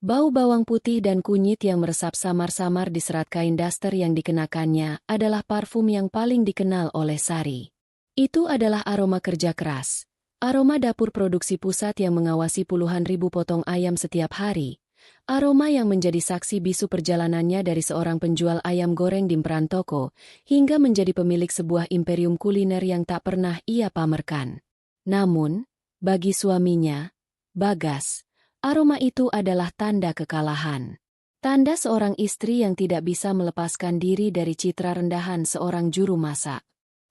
Bau bawang putih dan kunyit yang meresap samar-samar di serat kain daster yang dikenakannya adalah parfum yang paling dikenal oleh Sari. Itu adalah aroma kerja keras. Aroma dapur produksi pusat yang mengawasi puluhan ribu potong ayam setiap hari. Aroma yang menjadi saksi bisu perjalanannya dari seorang penjual ayam goreng di perantoko hingga menjadi pemilik sebuah imperium kuliner yang tak pernah ia pamerkan. Namun, bagi suaminya, Bagas, aroma itu adalah tanda kekalahan. Tanda seorang istri yang tidak bisa melepaskan diri dari citra rendahan seorang juru masak.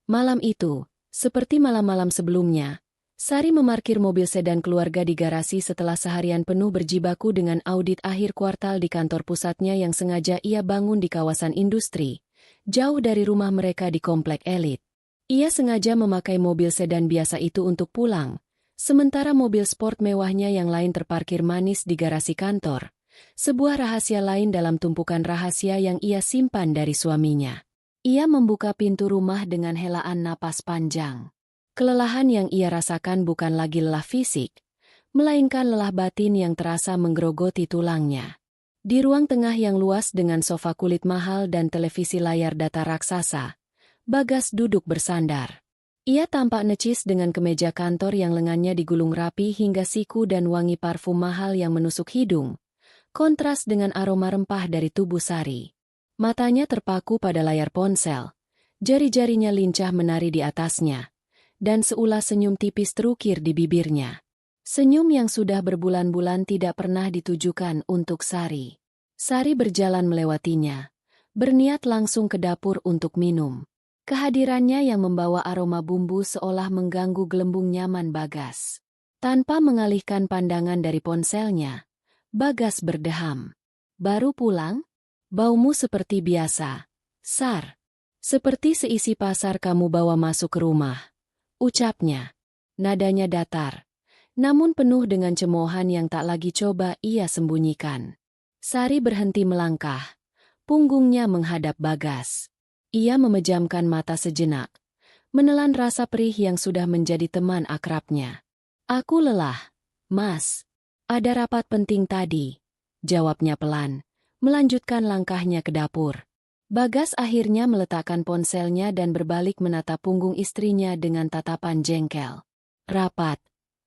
Malam itu, seperti malam-malam sebelumnya, Sari memarkir mobil sedan keluarga di garasi setelah seharian penuh berjibaku dengan audit akhir kuartal di kantor pusatnya yang sengaja ia bangun di kawasan industri, jauh dari rumah mereka di komplek elit. Ia sengaja memakai mobil sedan biasa itu untuk pulang, sementara mobil sport mewahnya yang lain terparkir manis di garasi kantor. Sebuah rahasia lain dalam tumpukan rahasia yang ia simpan dari suaminya. Ia membuka pintu rumah dengan helaan napas panjang. Kelelahan yang ia rasakan bukan lagi lelah fisik, melainkan lelah batin yang terasa menggerogoti tulangnya. Di ruang tengah yang luas dengan sofa kulit mahal dan televisi layar datar raksasa, Bagas duduk bersandar. Ia tampak necis dengan kemeja kantor yang lengannya digulung rapi hingga siku dan wangi parfum mahal yang menusuk hidung, kontras dengan aroma rempah dari tubuh Sari. Matanya terpaku pada layar ponsel, jari-jarinya lincah menari di atasnya, dan seulas senyum tipis terukir di bibirnya. Senyum yang sudah berbulan-bulan tidak pernah ditujukan untuk Sari. Sari berjalan melewatinya, berniat langsung ke dapur untuk minum. Kehadirannya yang membawa aroma bumbu seolah mengganggu gelembung nyaman Bagas. Tanpa mengalihkan pandangan dari ponselnya, Bagas berdeham. Baru pulang? Baumu seperti biasa, Sar. Seperti seisi pasar kamu bawa masuk ke rumah, ucapnya. Nadanya datar, namun penuh dengan cemoohan yang tak lagi coba ia sembunyikan. Sari berhenti melangkah, punggungnya menghadap Bagas. Ia memejamkan mata sejenak, menelan rasa perih yang sudah menjadi teman akrabnya. Aku lelah, Mas. Ada rapat penting tadi, jawabnya pelan, melanjutkan langkahnya ke dapur. Bagas akhirnya meletakkan ponselnya dan berbalik menatap punggung istrinya dengan tatapan jengkel. Rapat,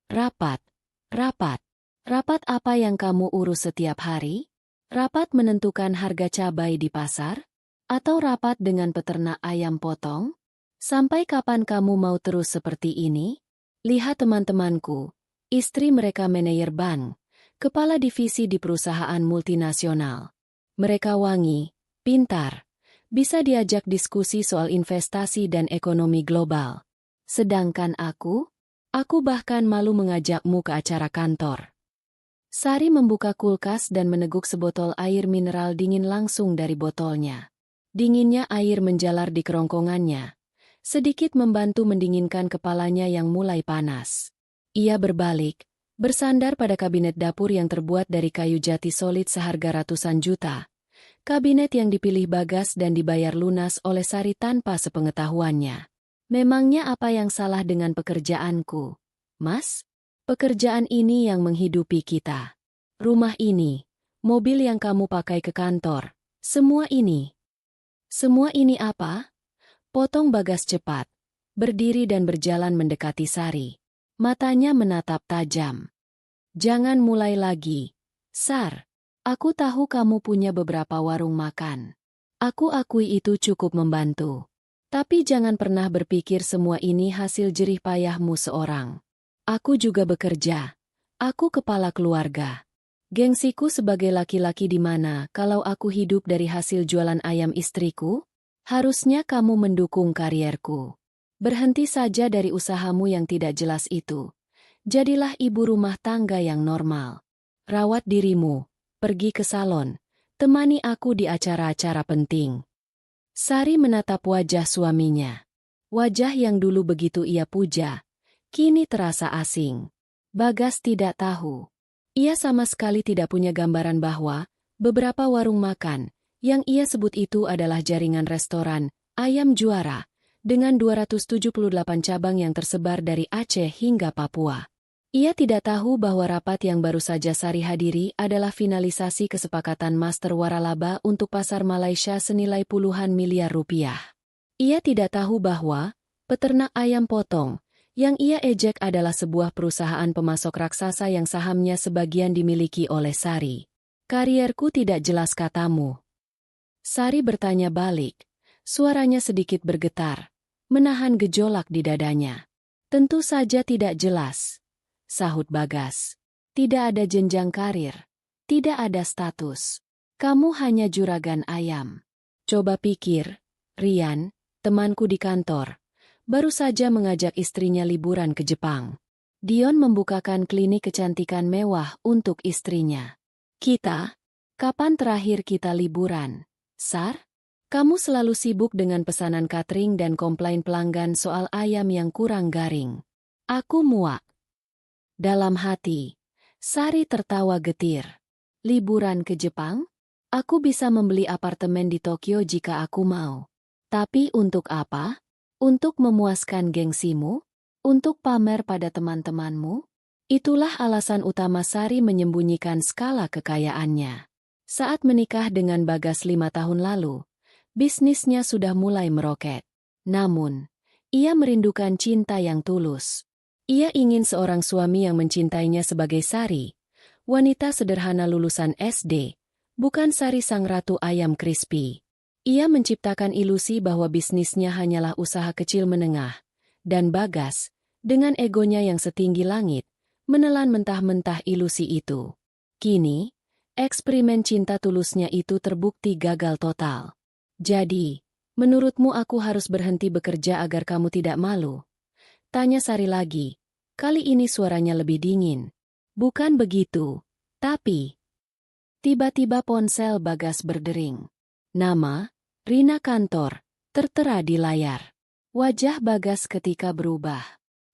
rapat, rapat. Rapat apa yang kamu urus setiap hari? Rapat menentukan harga cabai di pasar? Atau rapat dengan peternak ayam potong? Sampai kapan kamu mau terus seperti ini? Lihat teman-temanku, istri mereka manajer bank, kepala divisi di perusahaan multinasional. Mereka wangi, pintar, bisa diajak diskusi soal investasi dan ekonomi global. Sedangkan aku bahkan malu mengajakmu ke acara kantor. Sari membuka kulkas dan meneguk sebotol air mineral dingin langsung dari botolnya. Dinginnya air menjalar di kerongkongannya, sedikit membantu mendinginkan kepalanya yang mulai panas. Ia berbalik, bersandar pada kabinet dapur yang terbuat dari kayu jati solid seharga ratusan juta. Kabinet yang dipilih Bagas dan dibayar lunas oleh Sari tanpa sepengetahuannya. Memangnya apa yang salah dengan pekerjaanku, Mas? Pekerjaan ini yang menghidupi kita. Rumah ini, mobil yang kamu pakai ke kantor, semua ini. Semua ini apa? Potong Bagas cepat, berdiri dan berjalan mendekati Sari. Matanya menatap tajam. Jangan mulai lagi, Sar. Aku tahu kamu punya beberapa warung makan. Aku akui itu cukup membantu. Tapi jangan pernah berpikir semua ini hasil jerih payahmu seorang. Aku juga bekerja. Aku kepala keluarga. Gengsiku sebagai laki-laki di mana kalau aku hidup dari hasil jualan ayam istriku? Harusnya kamu mendukung karierku. Berhenti saja dari usahamu yang tidak jelas itu. Jadilah ibu rumah tangga yang normal. Rawat dirimu. Pergi ke salon, temani aku di acara-acara penting. Sari menatap wajah suaminya. Wajah yang dulu begitu ia puja, kini terasa asing. Bagas tidak tahu. Ia sama sekali tidak punya gambaran bahwa beberapa warung makan yang ia sebut itu adalah jaringan restoran Ayam Juara dengan 278 cabang yang tersebar dari Aceh hingga Papua. Ia tidak tahu bahwa rapat yang baru saja Sari hadiri adalah finalisasi kesepakatan master waralaba untuk pasar Malaysia senilai puluhan miliar rupiah. Ia tidak tahu bahwa peternak ayam potong yang ia ejek adalah sebuah perusahaan pemasok raksasa yang sahamnya sebagian dimiliki oleh Sari. Karierku tidak jelas katamu. Sari bertanya balik. Suaranya sedikit bergetar, menahan gejolak di dadanya. Tentu saja tidak jelas, sahut Bagas. Tidak ada jenjang karir, tidak ada status. Kamu hanya juragan ayam. Coba pikir, Rian, temanku di kantor, baru saja mengajak istrinya liburan ke Jepang. Dion membukakan klinik kecantikan mewah untuk istrinya. Kita? Kapan terakhir kita liburan? Sar? Kamu selalu sibuk dengan pesanan catering dan komplain pelanggan soal ayam yang kurang garing. Aku muak. Dalam hati, Sari tertawa getir. Liburan ke Jepang? Aku bisa membeli apartemen di Tokyo jika aku mau. Tapi untuk apa? Untuk memuaskan gengsimu? Untuk pamer pada teman-temanmu? Itulah alasan utama Sari menyembunyikan skala kekayaannya. Saat menikah dengan Bagas 5 tahun lalu, bisnisnya sudah mulai meroket. Namun, ia merindukan cinta yang tulus. Ia ingin seorang suami yang mencintainya sebagai Sari, wanita sederhana lulusan SD, bukan Sari sang ratu ayam crispy. Ia menciptakan ilusi bahwa bisnisnya hanyalah usaha kecil menengah, dan Bagas, dengan egonya yang setinggi langit, menelan mentah-mentah ilusi itu. Kini, eksperimen cinta tulusnya itu terbukti gagal total. Jadi, menurutmu aku harus berhenti bekerja agar kamu tidak malu? Tanya Sari lagi. Kali ini suaranya lebih dingin. Bukan begitu, tapi... Tiba-tiba ponsel Bagas berdering. Nama, Rina Kantor, tertera di layar. Wajah Bagas ketika berubah.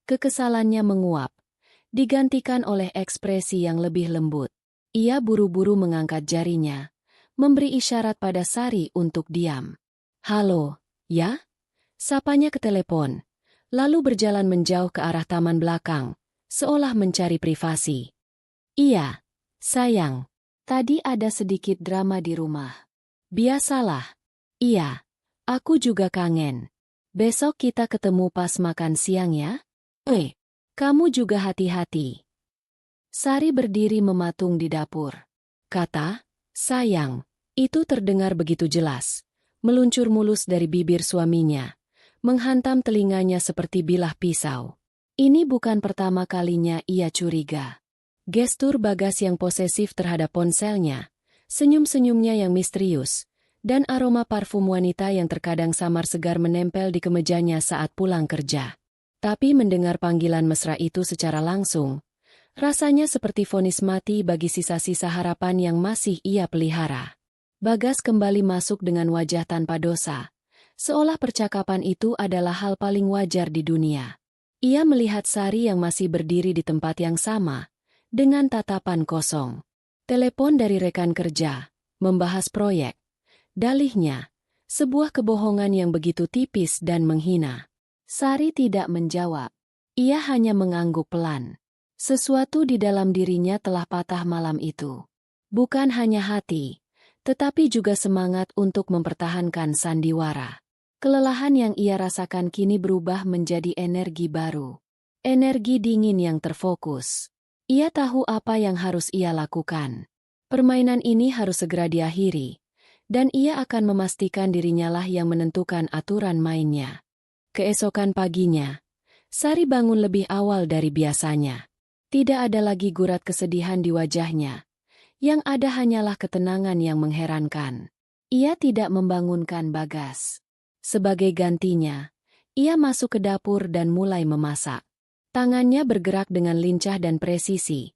Kekesalannya menguap, digantikan oleh ekspresi yang lebih lembut. Ia buru-buru mengangkat jarinya, memberi isyarat pada Sari untuk diam. Halo, ya? Sapanya ke telepon, lalu berjalan menjauh ke arah taman belakang, seolah mencari privasi. Iya, sayang, tadi ada sedikit drama di rumah. Biasalah. Iya, aku juga kangen. Besok kita ketemu pas makan siang ya? Kamu juga hati-hati. Sari berdiri mematung di dapur. Kata, sayang. Itu terdengar begitu jelas, meluncur mulus dari bibir suaminya, menghantam telinganya seperti bilah pisau. Ini bukan pertama kalinya ia curiga. Gestur Bagas yang posesif terhadap ponselnya, senyum-senyumnya yang misterius, dan aroma parfum wanita yang terkadang samar segar menempel di kemejanya saat pulang kerja. Tapi mendengar panggilan mesra itu secara langsung, rasanya seperti vonis mati bagi sisa-sisa harapan yang masih ia pelihara. Bagas kembali masuk dengan wajah tanpa dosa, seolah percakapan itu adalah hal paling wajar di dunia. Ia melihat Sari yang masih berdiri di tempat yang sama, dengan tatapan kosong. Telepon dari rekan kerja, membahas proyek. Dalihnya, sebuah kebohongan yang begitu tipis dan menghina. Sari tidak menjawab. Ia hanya mengangguk pelan. Sesuatu di dalam dirinya telah patah malam itu. Bukan hanya hati, tetapi juga semangat untuk mempertahankan sandiwara. Kelelahan yang ia rasakan kini berubah menjadi energi baru. Energi dingin yang terfokus. Ia tahu apa yang harus ia lakukan. Permainan ini harus segera diakhiri, dan ia akan memastikan dirinya lah yang menentukan aturan mainnya. Keesokan paginya, Sari bangun lebih awal dari biasanya. Tidak ada lagi gurat kesedihan di wajahnya. Yang ada hanyalah ketenangan yang mengherankan. Ia tidak membangunkan Bagas. Sebagai gantinya, ia masuk ke dapur dan mulai memasak. Tangannya bergerak dengan lincah dan presisi,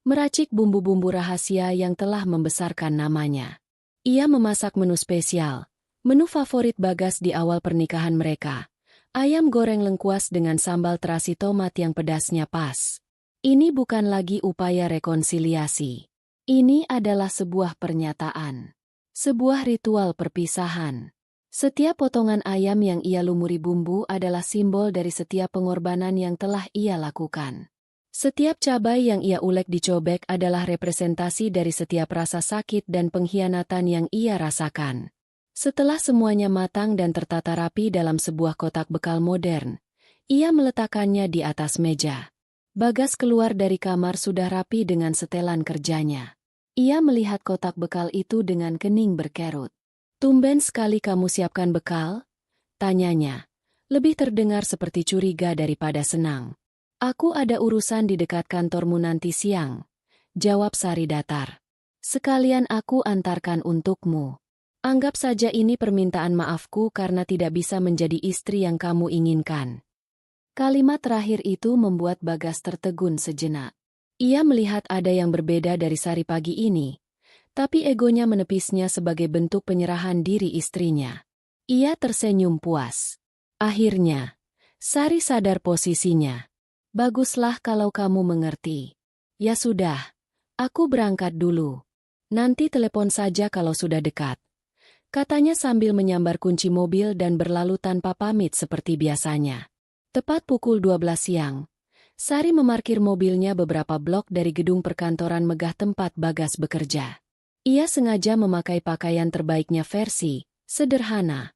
meracik bumbu-bumbu rahasia yang telah membesarkan namanya. Ia memasak menu spesial, menu favorit Bagas di awal pernikahan mereka. Ayam goreng lengkuas dengan sambal terasi tomat yang pedasnya pas. Ini bukan lagi upaya rekonsiliasi. Ini adalah sebuah pernyataan. Sebuah ritual perpisahan. Setiap potongan ayam yang ia lumuri bumbu adalah simbol dari setiap pengorbanan yang telah ia lakukan. Setiap cabai yang ia ulek dicobek adalah representasi dari setiap rasa sakit dan pengkhianatan yang ia rasakan. Setelah semuanya matang dan tertata rapi dalam sebuah kotak bekal modern, ia meletakkannya di atas meja. Bagas keluar dari kamar sudah rapi dengan setelan kerjanya. Ia melihat kotak bekal itu dengan kening berkerut. "Tumben sekali kamu siapkan bekal?" tanyanya. Lebih terdengar seperti curiga daripada senang. "Aku ada urusan di dekat kantormu nanti siang," jawab Sari datar. "Sekalian aku antarkan untukmu. Anggap saja ini permintaan maafku karena tidak bisa menjadi istri yang kamu inginkan." Kalimat terakhir itu membuat Bagas tertegun sejenak. Ia melihat ada yang berbeda dari Sari pagi ini, tapi egonya menepisnya sebagai bentuk penyerahan diri istrinya. Ia tersenyum puas. Akhirnya, Sari sadar posisinya. "Baguslah kalau kamu mengerti. Ya sudah, aku berangkat dulu. Nanti telepon saja kalau sudah dekat," katanya sambil menyambar kunci mobil dan berlalu tanpa pamit seperti biasanya. Tepat pukul 12 siang, Sari memarkir mobilnya beberapa blok dari gedung perkantoran megah tempat Bagas bekerja. Ia sengaja memakai pakaian terbaiknya versi sederhana.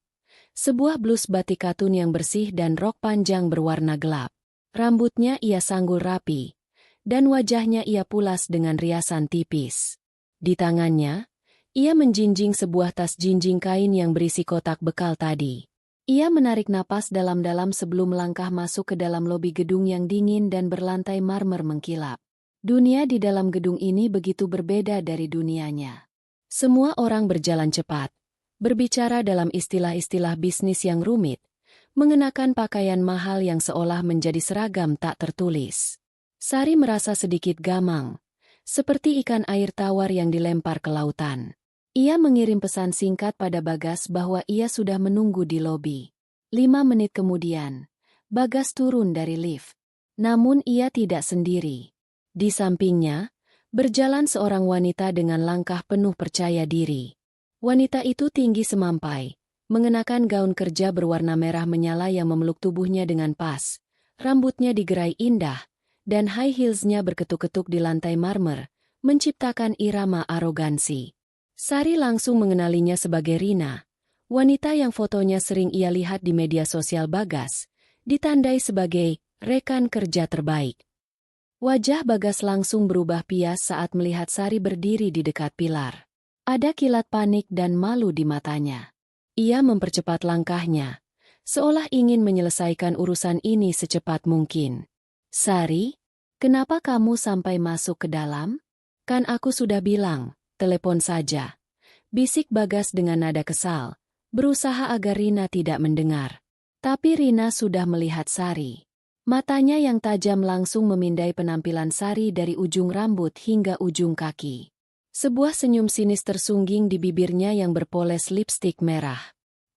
Sebuah blus batik katun yang bersih dan rok panjang berwarna gelap. Rambutnya ia sanggul rapi, dan wajahnya ia pulas dengan riasan tipis. Di tangannya, ia menjinjing sebuah tas jinjing kain yang berisi kotak bekal tadi. Ia menarik napas dalam-dalam sebelum melangkah masuk ke dalam lobi gedung yang dingin dan berlantai marmer mengkilap. Dunia di dalam gedung ini begitu berbeda dari dunianya. Semua orang berjalan cepat, berbicara dalam istilah-istilah bisnis yang rumit, mengenakan pakaian mahal yang seolah menjadi seragam tak tertulis. Sari merasa sedikit gamang, seperti ikan air tawar yang dilempar ke lautan. Ia mengirim pesan singkat pada Bagas bahwa ia sudah menunggu di lobi. 5 menit kemudian, Bagas turun dari lift. Namun ia tidak sendiri. Di sampingnya, berjalan seorang wanita dengan langkah penuh percaya diri. Wanita itu tinggi semampai, mengenakan gaun kerja berwarna merah menyala yang memeluk tubuhnya dengan pas. Rambutnya digerai indah, dan high heels-nya berketuk-ketuk di lantai marmer, menciptakan irama arogansi. Sari langsung mengenalinya sebagai Rina, wanita yang fotonya sering ia lihat di media sosial Bagas, ditandai sebagai rekan kerja terbaik. Wajah Bagas langsung berubah pias saat melihat Sari berdiri di dekat pilar. Ada kilat panik dan malu di matanya. Ia mempercepat langkahnya, seolah ingin menyelesaikan urusan ini secepat mungkin. "Sari, kenapa kamu sampai masuk ke dalam? Kan aku sudah bilang, telepon saja," bisik Bagas dengan nada kesal, berusaha agar Rina tidak mendengar. Tapi Rina sudah melihat Sari. Matanya yang tajam langsung memindai penampilan Sari dari ujung rambut hingga ujung kaki. Sebuah senyum sinis tersungging di bibirnya yang berpoles lipstik merah.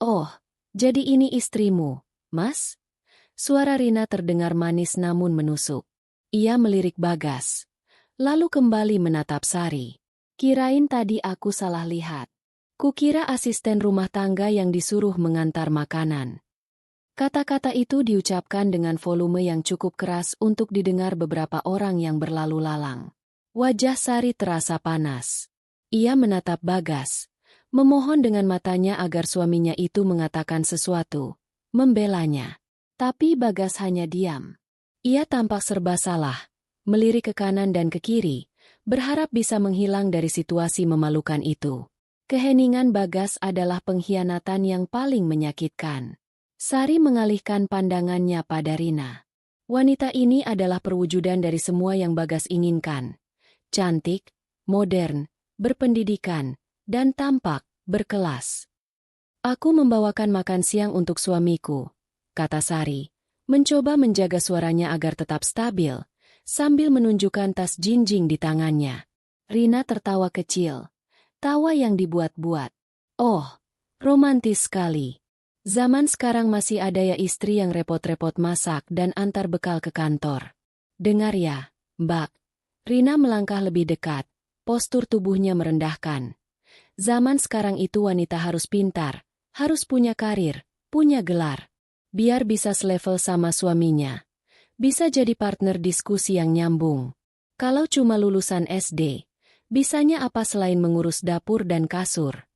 "Oh, jadi ini istrimu, Mas?" Suara Rina terdengar manis namun menusuk. Ia melirik Bagas, lalu kembali menatap Sari. "Kirain tadi aku salah lihat. Kukira asisten rumah tangga yang disuruh mengantar makanan." Kata-kata itu diucapkan dengan volume yang cukup keras untuk didengar beberapa orang yang berlalu lalang. Wajah Sari terasa panas. Ia menatap Bagas, memohon dengan matanya agar suaminya itu mengatakan sesuatu, membelanya. Tapi Bagas hanya diam. Ia tampak serba salah, melirik ke kanan dan ke kiri, berharap bisa menghilang dari situasi memalukan itu. Keheningan Bagas adalah pengkhianatan yang paling menyakitkan. Sari mengalihkan pandangannya pada Rina. Wanita ini adalah perwujudan dari semua yang Bagas inginkan. Cantik, modern, berpendidikan, dan tampak berkelas. "Aku membawakan makan siang untuk suamiku," kata Sari, mencoba menjaga suaranya agar tetap stabil, sambil menunjukkan tas jinjing di tangannya. Rina tertawa kecil, tawa yang dibuat-buat. "Oh, romantis sekali. Zaman sekarang masih ada ya istri yang repot-repot masak dan antar bekal ke kantor. Dengar ya, Mbak." Rina melangkah lebih dekat, postur tubuhnya merendahkan. Zaman sekarang itu wanita harus pintar, harus punya karir, punya gelar. Biar bisa selevel sama suaminya. bisa jadi partner diskusi yang nyambung. Kalau cuma lulusan SD, bisanya apa selain mengurus dapur dan kasur?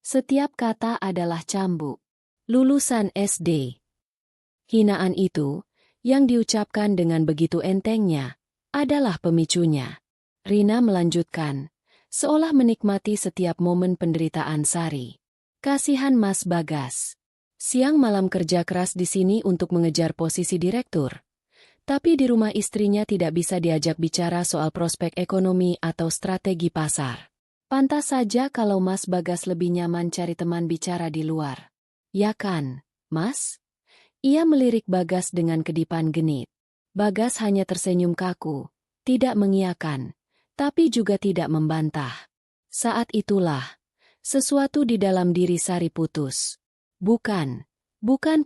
Setiap kata adalah cambuk. Lulusan SD. Hinaan itu, yang diucapkan dengan begitu entengnya, adalah pemicunya. Rina melanjutkan, seolah menikmati setiap momen penderitaan Sari. Kasihan Mas Bagas. Siang malam kerja keras di sini untuk mengejar posisi direktur. Tapi di rumah istrinya tidak bisa diajak bicara soal prospek ekonomi atau strategi pasar. Pantas saja kalau Mas Bagas lebih nyaman cari teman bicara di luar. Ya kan, Mas? Ia melirik Bagas dengan kedipan genit. Bagas hanya tersenyum kaku, tidak mengiyakan, tapi juga tidak membantah. Saat itulah, sesuatu di dalam diri Sari putus. Bukan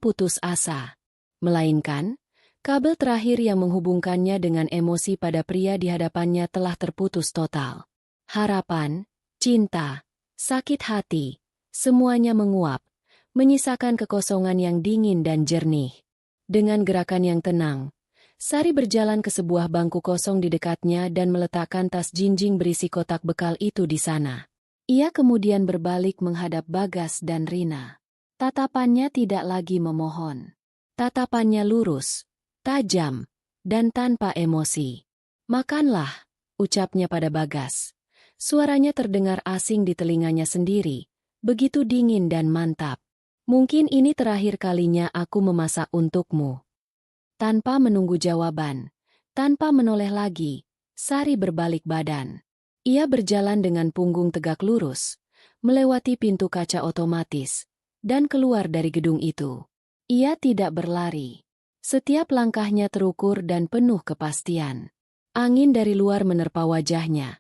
putus asa. Melainkan, kabel terakhir yang menghubungkannya dengan emosi pada pria di hadapannya telah terputus total. Harapan, cinta, sakit hati, semuanya menguap, menyisakan kekosongan yang dingin dan jernih. Dengan gerakan yang tenang, Sari berjalan ke sebuah bangku kosong di dekatnya dan meletakkan tas jinjing berisi kotak bekal itu di sana. Ia kemudian berbalik menghadap Bagas dan Rina. Tatapannya tidak lagi memohon. Tatapannya lurus, tajam, dan tanpa emosi. Makanlah, ucapnya pada Bagas. Suaranya terdengar asing di telinganya sendiri, begitu dingin dan mantap. Mungkin ini terakhir kalinya aku memasak untukmu. Tanpa menunggu jawaban, tanpa menoleh lagi, Sari berbalik badan. Ia berjalan dengan punggung tegak lurus, melewati pintu kaca otomatis, dan keluar dari gedung itu. Ia tidak berlari. Setiap langkahnya terukur dan penuh kepastian. Angin dari luar menerpa wajahnya,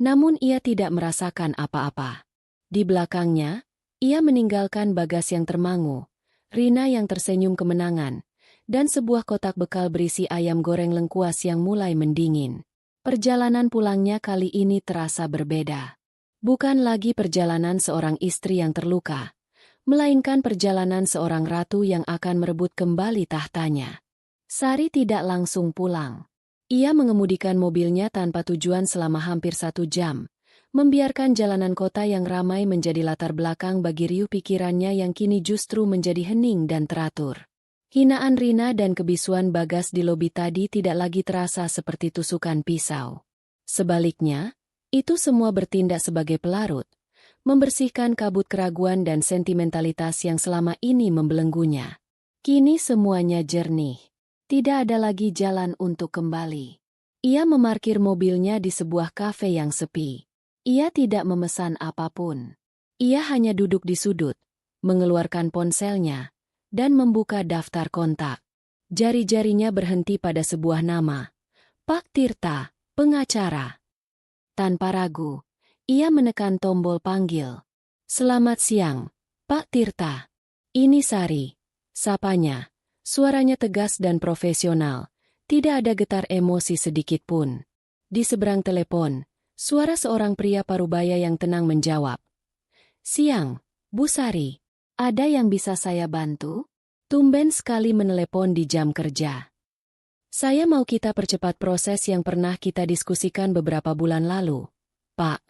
namun ia tidak merasakan apa-apa. Di belakangnya, ia meninggalkan Bagas yang termangu, Rina yang tersenyum kemenangan, dan sebuah kotak bekal berisi ayam goreng lengkuas yang mulai mendingin. Perjalanan pulangnya kali ini terasa berbeda. Bukan lagi perjalanan seorang istri yang terluka, melainkan perjalanan seorang ratu yang akan merebut kembali tahtanya. Sari tidak langsung pulang. Ia mengemudikan mobilnya tanpa tujuan selama hampir 1 jam, membiarkan jalanan kota yang ramai menjadi latar belakang bagi riuh pikirannya yang kini justru menjadi hening dan teratur. Hinaan Rina dan kebisuan Bagas di lobi tadi tidak lagi terasa seperti tusukan pisau. Sebaliknya, itu semua bertindak sebagai pelarut, membersihkan kabut keraguan dan sentimentalitas yang selama ini membelenggunya. Kini semuanya jernih. Tidak ada lagi jalan untuk kembali. Ia memarkir mobilnya di sebuah kafe yang sepi. Ia tidak memesan apapun. Ia hanya duduk di sudut, mengeluarkan ponselnya, dan membuka daftar kontak. Jari-jarinya berhenti pada sebuah nama. Pak Tirta, pengacara. Tanpa ragu, ia menekan tombol panggil. Selamat siang, Pak Tirta. Ini Sari. Sapanya. Suaranya tegas dan profesional. Tidak ada getar emosi sedikit pun. Di seberang telepon, suara seorang pria parubaya yang tenang menjawab. Siang, Bu Sari. Ada yang bisa saya bantu? Tumben sekali menelepon di jam kerja. Saya mau kita percepat proses yang pernah kita diskusikan beberapa bulan lalu. Pak,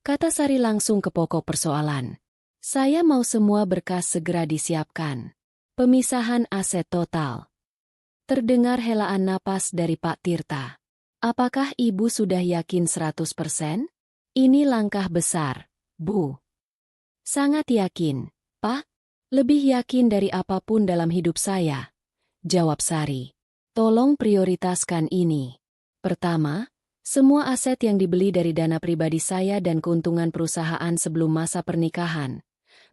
kata Sari langsung ke pokok persoalan. Saya mau semua berkas segera disiapkan. Pemisahan aset total. Terdengar helaan napas dari Pak Tirta. Apakah Ibu sudah yakin 100%? Ini langkah besar, Bu. Sangat yakin, Pak. Lebih yakin dari apapun dalam hidup saya. Jawab Sari. Tolong prioritaskan ini. Pertama, semua aset yang dibeli dari dana pribadi saya dan keuntungan perusahaan sebelum masa pernikahan.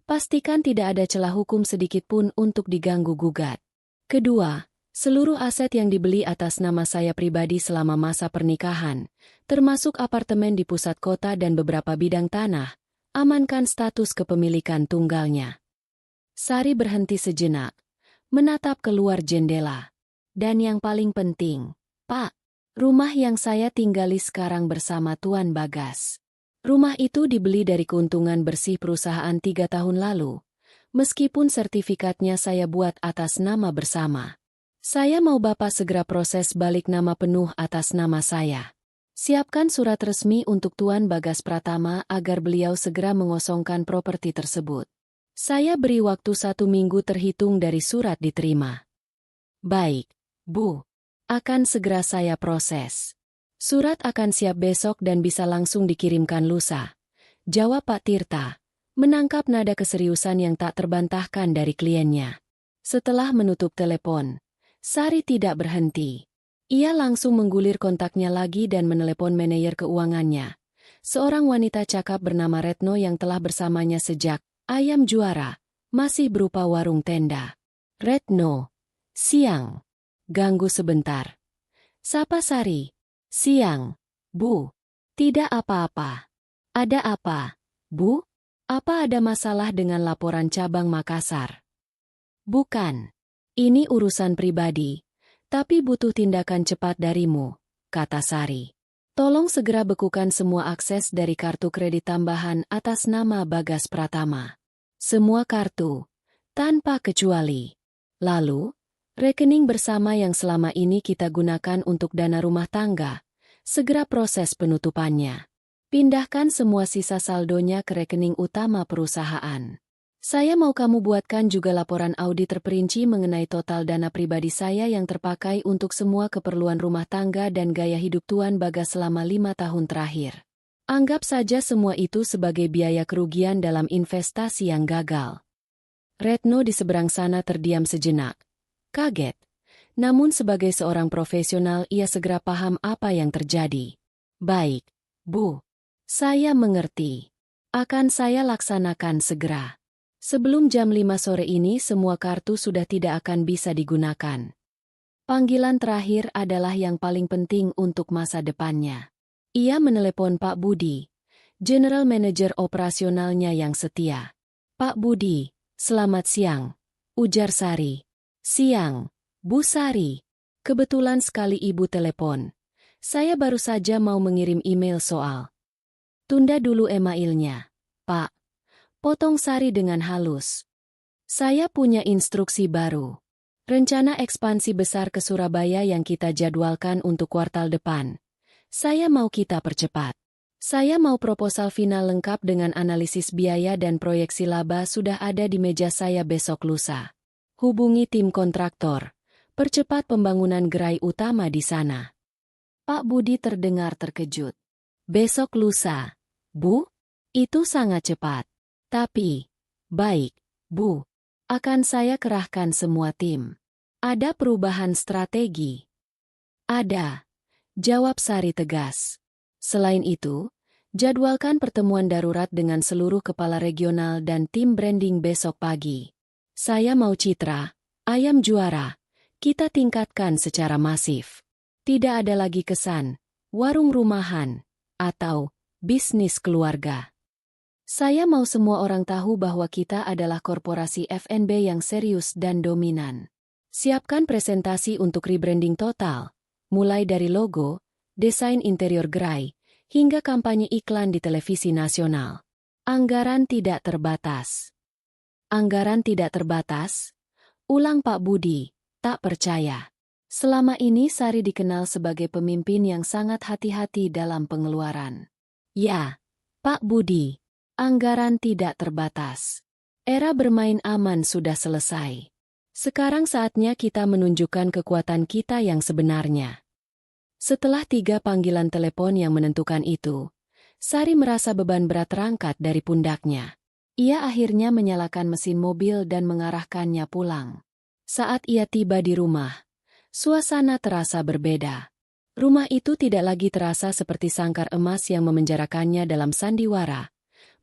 Pastikan tidak ada celah hukum sedikitpun untuk diganggu-gugat. Kedua, seluruh aset yang dibeli atas nama saya pribadi selama masa pernikahan, termasuk apartemen di pusat kota dan beberapa bidang tanah, amankan status kepemilikan tunggalnya. Sari berhenti sejenak, menatap keluar jendela. Dan yang paling penting, Pak, rumah yang saya tinggali sekarang bersama Tuan Bagas. Rumah itu dibeli dari keuntungan bersih perusahaan 3 tahun lalu, meskipun sertifikatnya saya buat atas nama bersama. Saya mau Bapak segera proses balik nama penuh atas nama saya. Siapkan surat resmi untuk Tuan Bagas Pratama agar beliau segera mengosongkan properti tersebut. Saya beri waktu 1 minggu terhitung dari surat diterima. Baik, Bu. Akan segera saya proses. Surat akan siap besok dan bisa langsung dikirimkan lusa. Jawab Pak Tirta, menangkap nada keseriusan yang tak terbantahkan dari kliennya. Setelah menutup telepon, Sari tidak berhenti. Ia langsung menggulir kontaknya lagi dan menelepon manajer keuangannya. Seorang wanita cakap bernama Retno yang telah bersamanya sejak Ayam Juara, masih berupa warung tenda. Retno, siang. Ganggu sebentar. Sapa Sari? Siang, Bu. Tidak apa-apa. Ada apa, Bu? Apa ada masalah dengan laporan cabang Makassar? Bukan. Ini urusan pribadi, tapi butuh tindakan cepat darimu, kata Sari. Tolong segera bekukan semua akses dari kartu kredit tambahan atas nama Bagas Pratama. Semua kartu, tanpa kecuali. Lalu, rekening bersama yang selama ini kita gunakan untuk dana rumah tangga, segera proses penutupannya. Pindahkan semua sisa saldonya ke rekening utama perusahaan. Saya mau kamu buatkan juga laporan audit terperinci mengenai total dana pribadi saya yang terpakai untuk semua keperluan rumah tangga dan gaya hidup Tuan Bagas selama 5 tahun terakhir. Anggap saja semua itu sebagai biaya kerugian dalam investasi yang gagal. Retno di seberang sana terdiam sejenak. Kaget. Namun sebagai seorang profesional ia segera paham apa yang terjadi. Baik, Bu. Saya mengerti. Akan saya laksanakan segera. Sebelum jam 5 sore ini semua kartu sudah tidak akan bisa digunakan. Panggilan terakhir adalah yang paling penting untuk masa depannya. Ia menelepon Pak Budi, General Manager operasionalnya yang setia. Pak Budi, selamat siang, ujar Sari. Siang, Bu Sari. Kebetulan sekali Ibu telepon. Saya baru saja mau mengirim email soal. Tunda dulu emailnya, Pak. Potong Sari dengan halus. Saya punya instruksi baru. Rencana ekspansi besar ke Surabaya yang kita jadwalkan untuk kuartal depan. Saya mau kita percepat. Saya mau proposal final lengkap dengan analisis biaya dan proyeksi laba sudah ada di meja saya besok lusa. Hubungi tim kontraktor. Percepat pembangunan gerai utama di sana. Pak Budi terdengar terkejut. Besok lusa, Bu? Itu sangat cepat. Tapi, baik, Bu. Akan saya kerahkan semua tim. Ada perubahan strategi? Ada. Jawab Sari tegas. Selain itu, jadwalkan pertemuan darurat dengan seluruh kepala regional dan tim branding besok pagi. Saya mau citra, Ayam Juara, kita tingkatkan secara masif. Tidak ada lagi kesan, warung rumahan, atau bisnis keluarga. Saya mau semua orang tahu bahwa kita adalah korporasi F&B yang serius dan dominan. Siapkan presentasi untuk rebranding total, mulai dari logo, desain interior gerai, hingga kampanye iklan di televisi nasional. Anggaran tidak terbatas. Anggaran tidak terbatas? Ulang Pak Budi, tak percaya. Selama ini Sari dikenal sebagai pemimpin yang sangat hati-hati dalam pengeluaran. Ya, Pak Budi. Anggaran tidak terbatas. Era bermain aman sudah selesai. Sekarang saatnya kita menunjukkan kekuatan kita yang sebenarnya. Setelah 3 panggilan telepon yang menentukan itu, Sari merasa beban berat terangkat dari pundaknya. Ia akhirnya menyalakan mesin mobil dan mengarahkannya pulang. Saat ia tiba di rumah, suasana terasa berbeda. Rumah itu tidak lagi terasa seperti sangkar emas yang memenjarakannya dalam sandiwara,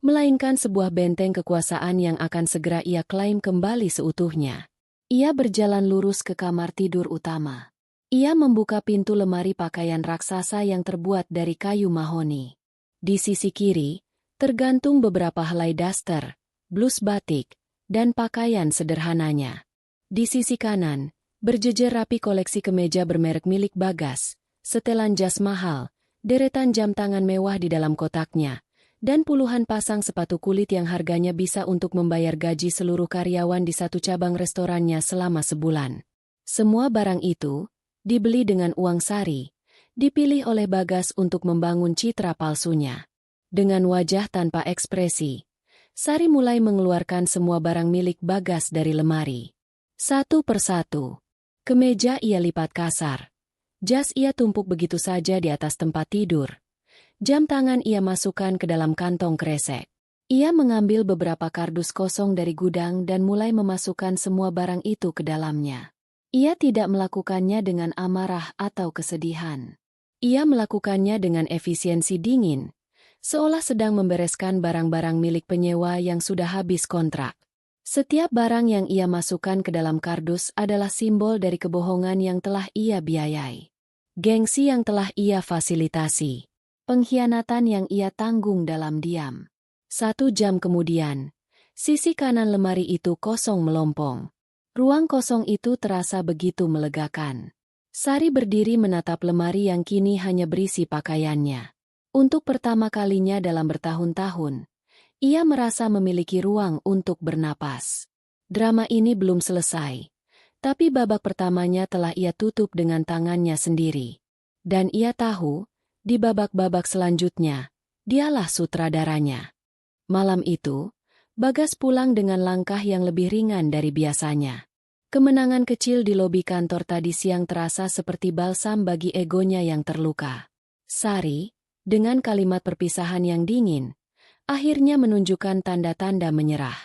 melainkan sebuah benteng kekuasaan yang akan segera ia klaim kembali seutuhnya. Ia berjalan lurus ke kamar tidur utama. Ia membuka pintu lemari pakaian raksasa yang terbuat dari kayu mahoni. Di sisi kiri, tergantung beberapa helai daster, blus batik, dan pakaian sederhananya. Di sisi kanan, berjejer rapi koleksi kemeja bermerek milik Bagas, setelan jas mahal, deretan jam tangan mewah di dalam kotaknya, dan puluhan pasang sepatu kulit yang harganya bisa untuk membayar gaji seluruh karyawan di satu cabang restorannya selama sebulan. Semua barang itu dibeli dengan uang Sari, dipilih oleh Bagas untuk membangun citra palsunya. Dengan wajah tanpa ekspresi, Sari mulai mengeluarkan semua barang milik Bagas dari lemari. Satu persatu. Kemeja ia lipat kasar. Jas ia tumpuk begitu saja di atas tempat tidur. Jam tangan ia masukkan ke dalam kantong kresek. Ia mengambil beberapa kardus kosong dari gudang dan mulai memasukkan semua barang itu ke dalamnya. Ia tidak melakukannya dengan amarah atau kesedihan. Ia melakukannya dengan efisiensi dingin, seolah sedang membereskan barang-barang milik penyewa yang sudah habis kontrak. Setiap barang yang ia masukkan ke dalam kardus adalah simbol dari kebohongan yang telah ia biayai. Gengsi yang telah ia fasilitasi. Pengkhianatan yang ia tanggung dalam diam. 1 jam kemudian, sisi kanan lemari itu kosong melompong. Ruang kosong itu terasa begitu melegakan. Sari berdiri menatap lemari yang kini hanya berisi pakaiannya. Untuk pertama kalinya dalam bertahun-tahun, ia merasa memiliki ruang untuk bernapas. Drama ini belum selesai, tapi babak pertamanya telah ia tutup dengan tangannya sendiri. Dan ia tahu, di babak-babak selanjutnya, dialah sutradaranya. Malam itu, Bagas pulang dengan langkah yang lebih ringan dari biasanya. Kemenangan kecil di lobi kantor tadi siang terasa seperti balsam bagi egonya yang terluka. Sari, dengan kalimat perpisahan yang dingin, akhirnya menunjukkan tanda-tanda menyerah.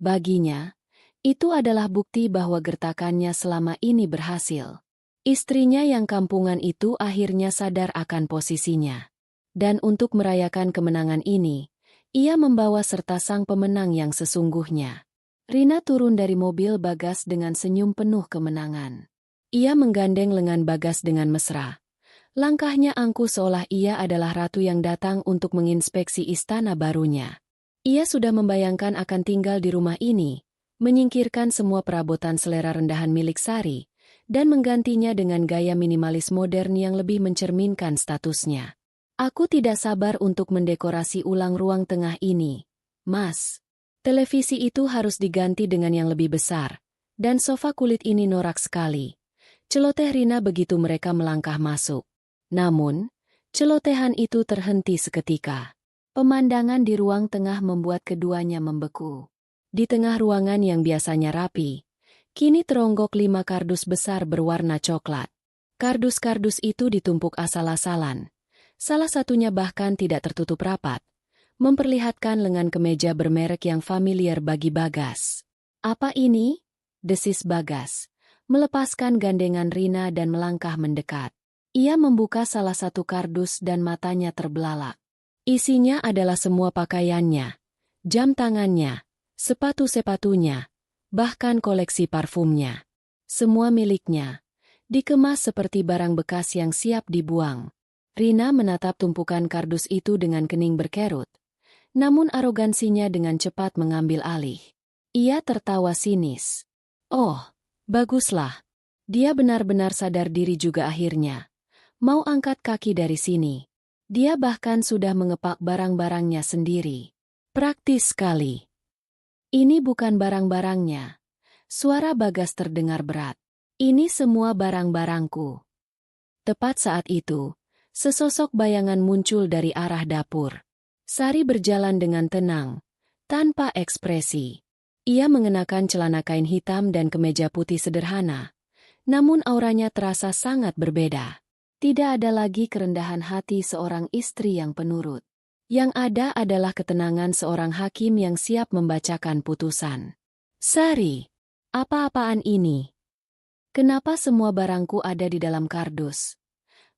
Baginya, itu adalah bukti bahwa gertakannya selama ini berhasil. Istrinya yang kampungan itu akhirnya sadar akan posisinya. Dan untuk merayakan kemenangan ini, ia membawa serta sang pemenang yang sesungguhnya. Rina turun dari mobil Bagas dengan senyum penuh kemenangan. Ia menggandeng lengan Bagas dengan mesra. Langkahnya angkuh seolah ia adalah ratu yang datang untuk menginspeksi istana barunya. Ia sudah membayangkan akan tinggal di rumah ini, menyingkirkan semua perabotan selera rendahan milik Sari, dan menggantinya dengan gaya minimalis modern yang lebih mencerminkan statusnya. Aku tidak sabar untuk mendekorasi ulang ruang tengah ini, Mas. Televisi itu harus diganti dengan yang lebih besar, dan sofa kulit ini norak sekali. Celoteh Rina begitu mereka melangkah masuk. Namun, celotehan itu terhenti seketika. Pemandangan di ruang tengah membuat keduanya membeku. Di tengah ruangan yang biasanya rapi, kini teronggok 5 kardus besar berwarna coklat. Kardus-kardus itu ditumpuk asal-asalan. Salah satunya bahkan tidak tertutup rapat, memperlihatkan lengan kemeja bermerek yang familiar bagi Bagas. Apa ini? Desis Bagas, melepaskan gandengan Rina dan melangkah mendekat. Ia membuka salah satu kardus dan matanya terbelalak. Isinya adalah semua pakaiannya, jam tangannya, sepatu-sepatunya, bahkan koleksi parfumnya. Semua miliknya, dikemas seperti barang bekas yang siap dibuang. Rina menatap tumpukan kardus itu dengan kening berkerut, namun arogansinya dengan cepat mengambil alih. Ia tertawa sinis. Oh, baguslah. Dia benar-benar sadar diri juga akhirnya. Mau angkat kaki dari sini. Dia bahkan sudah mengepak barang-barangnya sendiri. Praktis sekali. Ini bukan barang-barangnya. Suara Bagas terdengar berat. Ini semua barang-barangku. Tepat saat itu, sesosok bayangan muncul dari arah dapur. Sari berjalan dengan tenang, tanpa ekspresi. Ia mengenakan celana kain hitam dan kemeja putih sederhana, namun auranya terasa sangat berbeda. Tidak ada lagi kerendahan hati seorang istri yang penurut. Yang ada adalah ketenangan seorang hakim yang siap membacakan putusan. Sari, apa-apaan ini? Kenapa semua barangku ada di dalam kardus?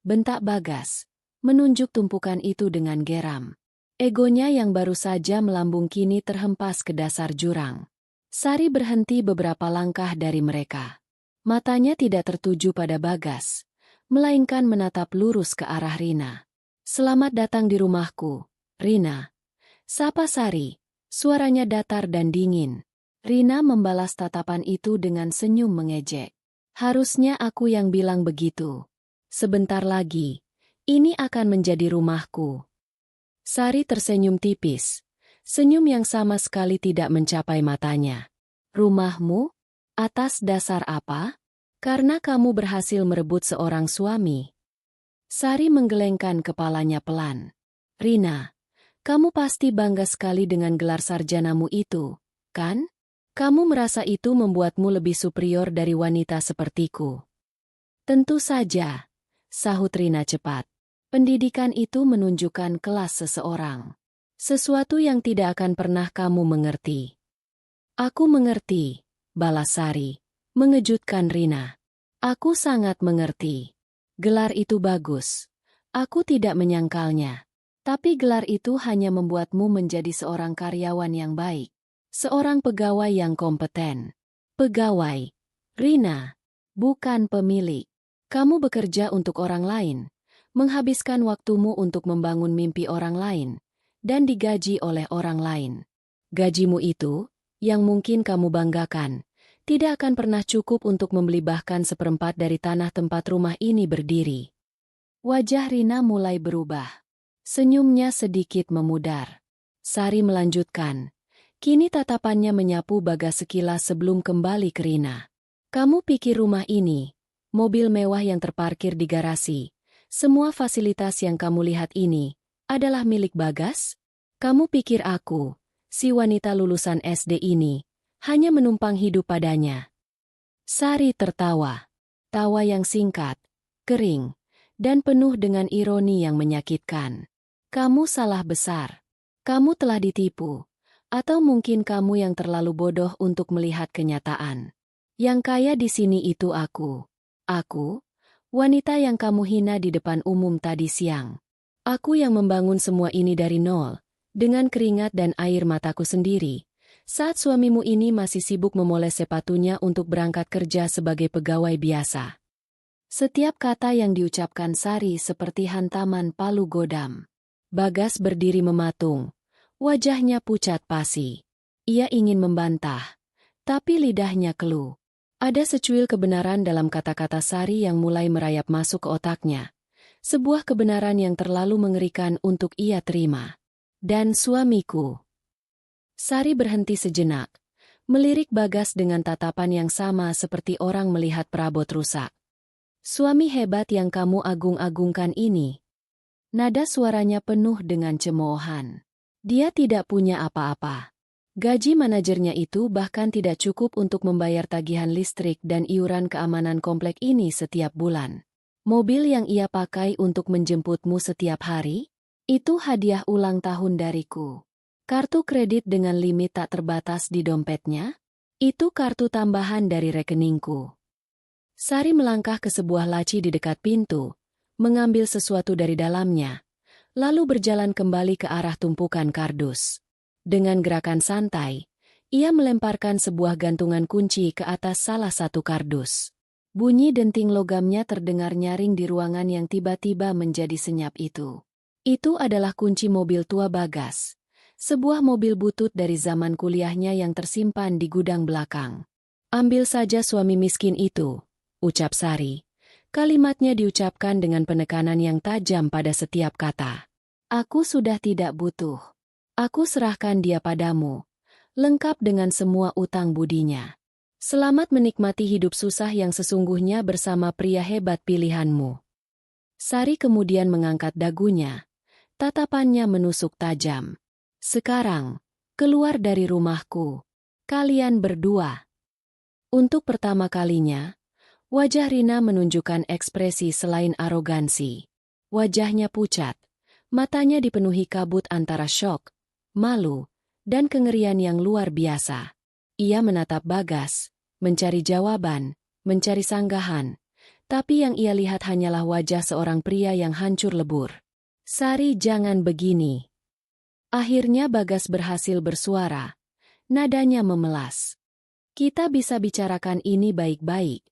Bentak Bagas, menunjuk tumpukan itu dengan geram. Egonya yang baru saja melambung kini terhempas ke dasar jurang. Sari berhenti beberapa langkah dari mereka. Matanya tidak tertuju pada Bagas, melainkan menatap lurus ke arah Rina. Selamat datang di rumahku, Rina. Sapa Sari, suaranya datar dan dingin. Rina membalas tatapan itu dengan senyum mengejek. Harusnya aku yang bilang begitu. Sebentar lagi, ini akan menjadi rumahku. Sari tersenyum tipis, senyum yang sama sekali tidak mencapai matanya. Rumahmu? Atas dasar apa? Karena kamu berhasil merebut seorang suami. Sari menggelengkan kepalanya pelan. Rina, kamu pasti bangga sekali dengan gelar sarjanamu itu, kan? Kamu merasa itu membuatmu lebih superior dari wanita sepertiku. Tentu saja, sahut Rina cepat. Pendidikan itu menunjukkan kelas seseorang. Sesuatu yang tidak akan pernah kamu mengerti. Aku mengerti, balas Sari, mengejutkan Rina. Aku sangat mengerti. Gelar itu bagus. Aku tidak menyangkalnya. Tapi gelar itu hanya membuatmu menjadi seorang karyawan yang baik. Seorang pegawai yang kompeten. Pegawai. Rina. Bukan pemilik. Kamu bekerja untuk orang lain. Menghabiskan waktumu untuk membangun mimpi orang lain. Dan digaji oleh orang lain. Gajimu itu, yang mungkin kamu banggakan, tidak akan pernah cukup untuk membeli bahkan seperempat dari tanah tempat rumah ini berdiri. Wajah Rina mulai berubah. Senyumnya sedikit memudar. Sari melanjutkan. Kini tatapannya menyapu Bagas sekilas sebelum kembali ke Rina. Kamu pikir rumah ini, mobil mewah yang terparkir di garasi, semua fasilitas yang kamu lihat ini, adalah milik Bagas? Kamu pikir aku, si wanita lulusan SD ini, hanya menumpang hidup padanya? Sari tertawa. Tawa yang singkat, kering, dan penuh dengan ironi yang menyakitkan. Kamu salah besar. Kamu telah ditipu. Atau mungkin kamu yang terlalu bodoh untuk melihat kenyataan. Yang kaya di sini itu aku. Aku, wanita yang kamu hina di depan umum tadi siang. Aku yang membangun semua ini dari nol, dengan keringat dan air mataku sendiri, saat suamimu ini masih sibuk memoles sepatunya untuk berangkat kerja sebagai pegawai biasa. Setiap kata yang diucapkan Sari seperti hantaman palu godam. Bagas berdiri mematung. Wajahnya pucat pasi. Ia ingin membantah, tapi lidahnya keluh. Ada secuil kebenaran dalam kata-kata Sari yang mulai merayap masuk ke otaknya. Sebuah kebenaran yang terlalu mengerikan untuk ia terima. Dan suamiku. Sari berhenti sejenak, melirik Bagas dengan tatapan yang sama seperti orang melihat perabot rusak. Suami hebat yang kamu agung-agungkan ini. Nada suaranya penuh dengan cemoohan. Dia tidak punya apa-apa. Gaji manajernya itu bahkan tidak cukup untuk membayar tagihan listrik dan iuran keamanan komplek ini setiap bulan. Mobil yang ia pakai untuk menjemputmu setiap hari? Itu hadiah ulang tahun dariku. Kartu kredit dengan limit tak terbatas di dompetnya? Itu kartu tambahan dari rekeningku. Sari melangkah ke sebuah laci di dekat pintu, mengambil sesuatu dari dalamnya, lalu berjalan kembali ke arah tumpukan kardus. Dengan gerakan santai, ia melemparkan sebuah gantungan kunci ke atas salah satu kardus. Bunyi denting logamnya terdengar nyaring di ruangan yang tiba-tiba menjadi senyap itu. Itu adalah kunci mobil tua Bagas. Sebuah mobil butut dari zaman kuliahnya yang tersimpan di gudang belakang. Ambil saja suami miskin itu, ucap Sari. Kalimatnya diucapkan dengan penekanan yang tajam pada setiap kata. Aku sudah tidak butuh. Aku serahkan dia padamu, lengkap dengan semua utang budinya. Selamat menikmati hidup susah yang sesungguhnya bersama pria hebat pilihanmu. Sari kemudian mengangkat dagunya. Tatapannya menusuk tajam. Sekarang, keluar dari rumahku. Kalian berdua. Untuk pertama kalinya, wajah Rina menunjukkan ekspresi selain arogansi. Wajahnya pucat, matanya dipenuhi kabut antara syok, malu, dan kengerian yang luar biasa. Ia menatap Bagas, mencari jawaban, mencari sanggahan, tapi yang ia lihat hanyalah wajah seorang pria yang hancur lebur. Sari, jangan begini. Akhirnya Bagas berhasil bersuara. Nadanya memelas. Kita bisa bicarakan ini baik-baik.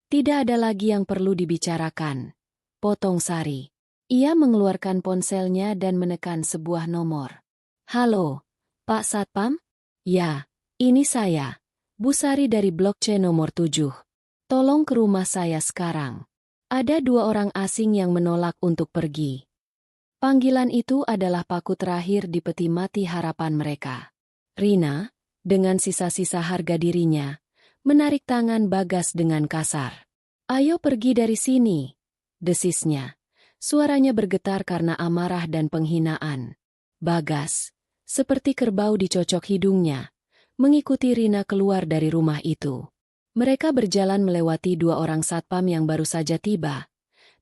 Tidak ada lagi yang perlu dibicarakan, potong Sari. Ia mengeluarkan ponselnya dan menekan sebuah nomor. Halo, Pak Satpam? Ya, ini saya, Bu Sari dari Blok C nomor 7. Tolong ke rumah saya sekarang. Ada 2 orang asing yang menolak untuk pergi. Panggilan itu adalah paku terakhir di peti mati harapan mereka. Rina, dengan sisa-sisa harga dirinya, menarik tangan Bagas dengan kasar. "Ayo pergi dari sini," desisnya. Suaranya bergetar karena amarah dan penghinaan. Bagas, seperti kerbau dicocok hidungnya, mengikuti Rina keluar dari rumah itu. Mereka berjalan melewati 2 orang satpam yang baru saja tiba.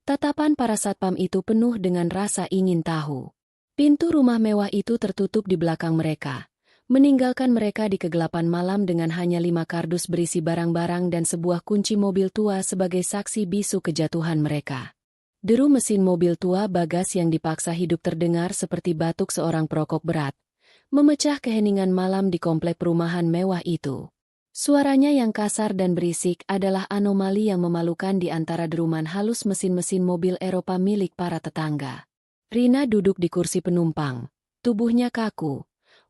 Tatapan para satpam itu penuh dengan rasa ingin tahu. Pintu rumah mewah itu tertutup di belakang mereka, meninggalkan mereka di kegelapan malam dengan hanya 5 kardus berisi barang-barang dan sebuah kunci mobil tua sebagai saksi bisu kejatuhan mereka. Deru mesin mobil tua Bagas yang dipaksa hidup terdengar seperti batuk seorang perokok berat, memecah keheningan malam di komplek perumahan mewah itu. Suaranya yang kasar dan berisik adalah anomali yang memalukan di antara deruman halus mesin-mesin mobil Eropa milik para tetangga. Rina duduk di kursi penumpang, tubuhnya kaku.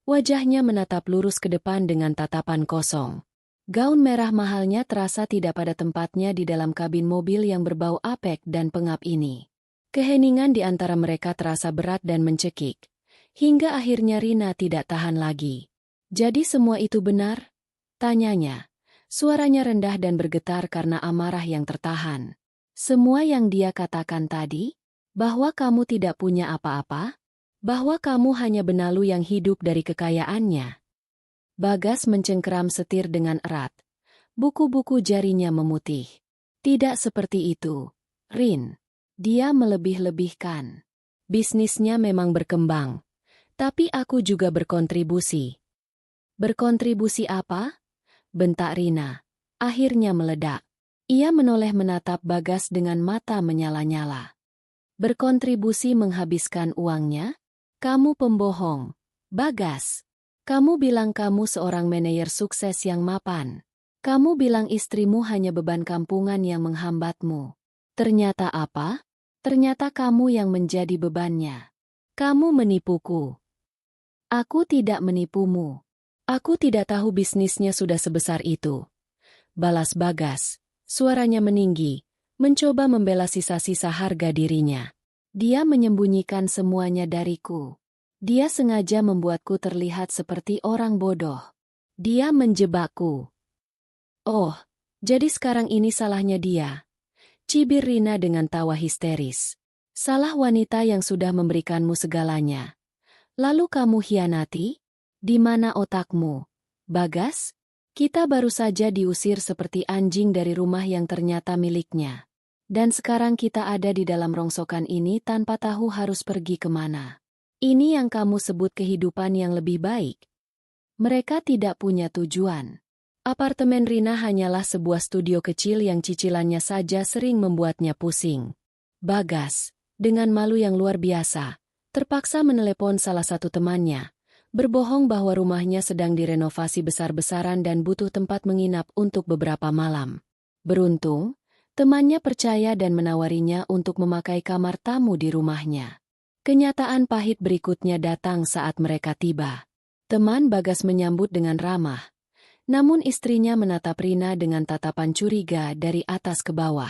Wajahnya menatap lurus ke depan dengan tatapan kosong. Gaun merah mahalnya terasa tidak pada tempatnya di dalam kabin mobil yang berbau apek dan pengap ini. Keheningan di antara mereka terasa berat dan mencekik. Hingga akhirnya Rina tidak tahan lagi. "Jadi semua itu benar?" tanyanya. Suaranya rendah dan bergetar karena amarah yang tertahan. "Semua yang dia katakan tadi? Bahwa kamu tidak punya apa-apa? Bahwa kamu hanya benalu yang hidup dari kekayaannya?" Bagas mencengkeram setir dengan erat. Buku-buku jarinya memutih. "Tidak seperti itu, Rin. Dia melebih-lebihkan. Bisnisnya memang berkembang. Tapi aku juga berkontribusi." "Berkontribusi apa?" bentak Rina. Akhirnya meledak. Ia menoleh menatap Bagas dengan mata menyala-nyala. "Berkontribusi menghabiskan uangnya? Kamu pembohong, Bagas. Kamu bilang kamu seorang manajer sukses yang mapan. Kamu bilang istrimu hanya beban kampungan yang menghambatmu. Ternyata apa? Ternyata kamu yang menjadi bebannya. Kamu menipuku." "Aku tidak menipumu. Aku tidak tahu bisnisnya sudah sebesar itu," balas Bagas. Suaranya meninggi, mencoba membela sisa-sisa harga dirinya. "Dia menyembunyikan semuanya dariku. Dia sengaja membuatku terlihat seperti orang bodoh. Dia menjebakku." "Oh, jadi sekarang ini salahnya dia?" cibir Rina dengan tawa histeris. "Salah wanita yang sudah memberikanmu segalanya. Lalu kamu hianati? Di mana otakmu, Bagas? Kita baru saja diusir seperti anjing dari rumah yang ternyata miliknya. Dan sekarang kita ada di dalam rongsokan ini tanpa tahu harus pergi kemana. Ini yang kamu sebut kehidupan yang lebih baik?" Mereka tidak punya tujuan. Apartemen Rina hanyalah sebuah studio kecil yang cicilannya saja sering membuatnya pusing. Bagas, dengan malu yang luar biasa, terpaksa menelepon salah satu temannya, berbohong bahwa rumahnya sedang direnovasi besar-besaran dan butuh tempat menginap untuk beberapa malam. Beruntung, temannya percaya dan menawarinya untuk memakai kamar tamu di rumahnya. Kenyataan pahit berikutnya datang saat mereka tiba. Teman Bagas menyambut dengan ramah, namun istrinya menatap Rina dengan tatapan curiga dari atas ke bawah.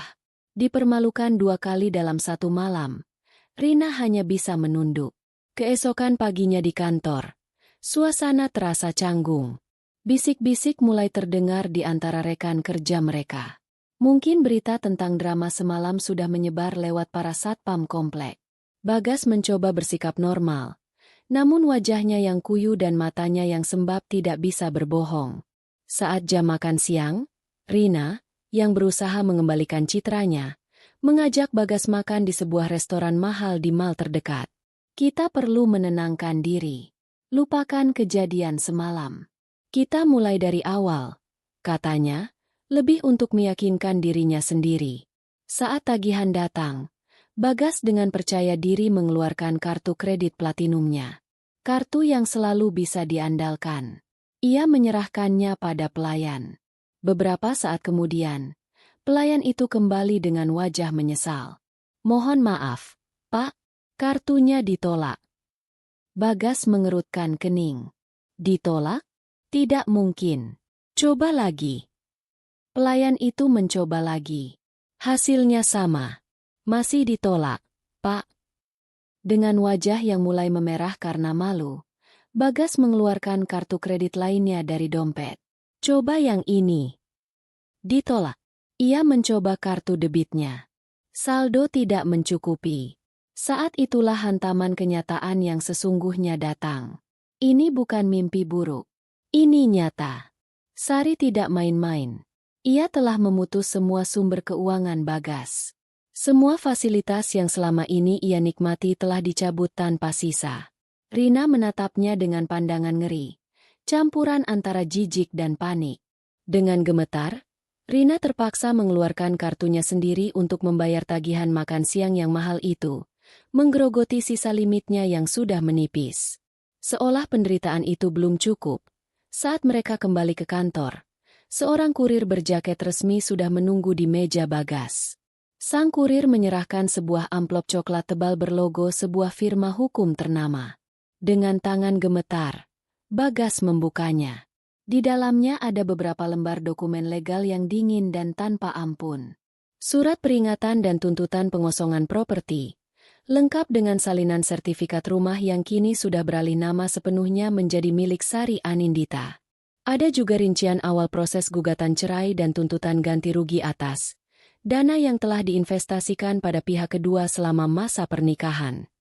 Dipermalukan 2 kali dalam 1 malam, Rina hanya bisa menunduk. Keesokan paginya di kantor, suasana terasa canggung. Bisik-bisik mulai terdengar di antara rekan kerja mereka. Mungkin berita tentang drama semalam sudah menyebar lewat para satpam komplek. Bagas mencoba bersikap normal, namun wajahnya yang kuyu dan matanya yang sembab tidak bisa berbohong. Saat jam makan siang, Rina, yang berusaha mengembalikan citranya, mengajak Bagas makan di sebuah restoran mahal di mall terdekat. "Kita perlu menenangkan diri. Lupakan kejadian semalam. Kita mulai dari awal," katanya, lebih untuk meyakinkan dirinya sendiri. Saat tagihan datang, Bagas dengan percaya diri mengeluarkan kartu kredit platinumnya. Kartu yang selalu bisa diandalkan. Ia menyerahkannya pada pelayan. Beberapa saat kemudian, pelayan itu kembali dengan wajah menyesal. "Mohon maaf, Pak, kartunya ditolak." Bagas mengerutkan kening. "Ditolak? Tidak mungkin. Coba lagi." Pelayan itu mencoba lagi. Hasilnya sama. "Masih ditolak, Pak." Dengan wajah yang mulai memerah karena malu, Bagas mengeluarkan kartu kredit lainnya dari dompet. "Coba yang ini." Ditolak. Ia mencoba kartu debitnya. Saldo tidak mencukupi. Saat itulah hantaman kenyataan yang sesungguhnya datang. Ini bukan mimpi buruk. Ini nyata. Sari tidak main-main. Ia telah memutus semua sumber keuangan Bagas. Semua fasilitas yang selama ini ia nikmati telah dicabut tanpa sisa. Rina menatapnya dengan pandangan ngeri, campuran antara jijik dan panik. Dengan gemetar, Rina terpaksa mengeluarkan kartunya sendiri untuk membayar tagihan makan siang yang mahal itu, menggerogoti sisa limitnya yang sudah menipis. Seolah penderitaan itu belum cukup, saat mereka kembali ke kantor, seorang kurir berjaket resmi sudah menunggu di meja Bagas. Sang kurir menyerahkan sebuah amplop coklat tebal berlogo sebuah firma hukum ternama. Dengan tangan gemetar, Bagas membukanya. Di dalamnya ada beberapa lembar dokumen legal yang dingin dan tanpa ampun. Surat peringatan dan tuntutan pengosongan properti, lengkap dengan salinan sertifikat rumah yang kini sudah beralih nama sepenuhnya menjadi milik Sari Anindita. Ada juga rincian awal proses gugatan cerai dan tuntutan ganti rugi atas dana yang telah diinvestasikan pada pihak kedua selama masa pernikahan.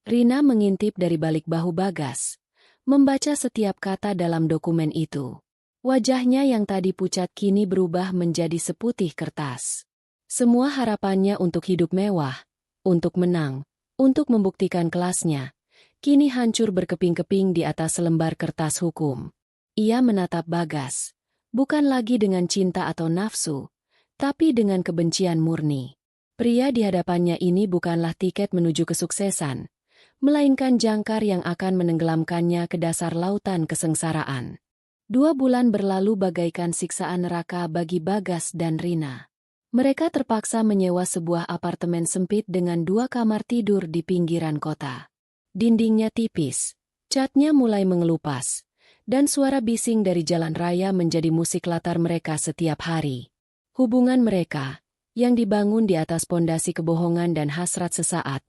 Rina mengintip dari balik bahu Bagas, membaca setiap kata dalam dokumen itu. Wajahnya yang tadi pucat kini berubah menjadi seputih kertas. Semua harapannya untuk hidup mewah, untuk menang, untuk membuktikan kelasnya, kini hancur berkeping-keping di atas selembar kertas hukum. Ia menatap Bagas, bukan lagi dengan cinta atau nafsu, tapi dengan kebencian murni. Pria di hadapannya ini bukanlah tiket menuju kesuksesan, melainkan jangkar yang akan menenggelamkannya ke dasar lautan kesengsaraan. 2 bulan berlalu bagaikan siksaan neraka bagi Bagas dan Rina. Mereka terpaksa menyewa sebuah apartemen sempit dengan 2 kamar tidur di pinggiran kota. Dindingnya tipis, catnya mulai mengelupas, dan suara bising dari jalan raya menjadi musik latar mereka setiap hari. Hubungan mereka, yang dibangun di atas pondasi kebohongan dan hasrat sesaat,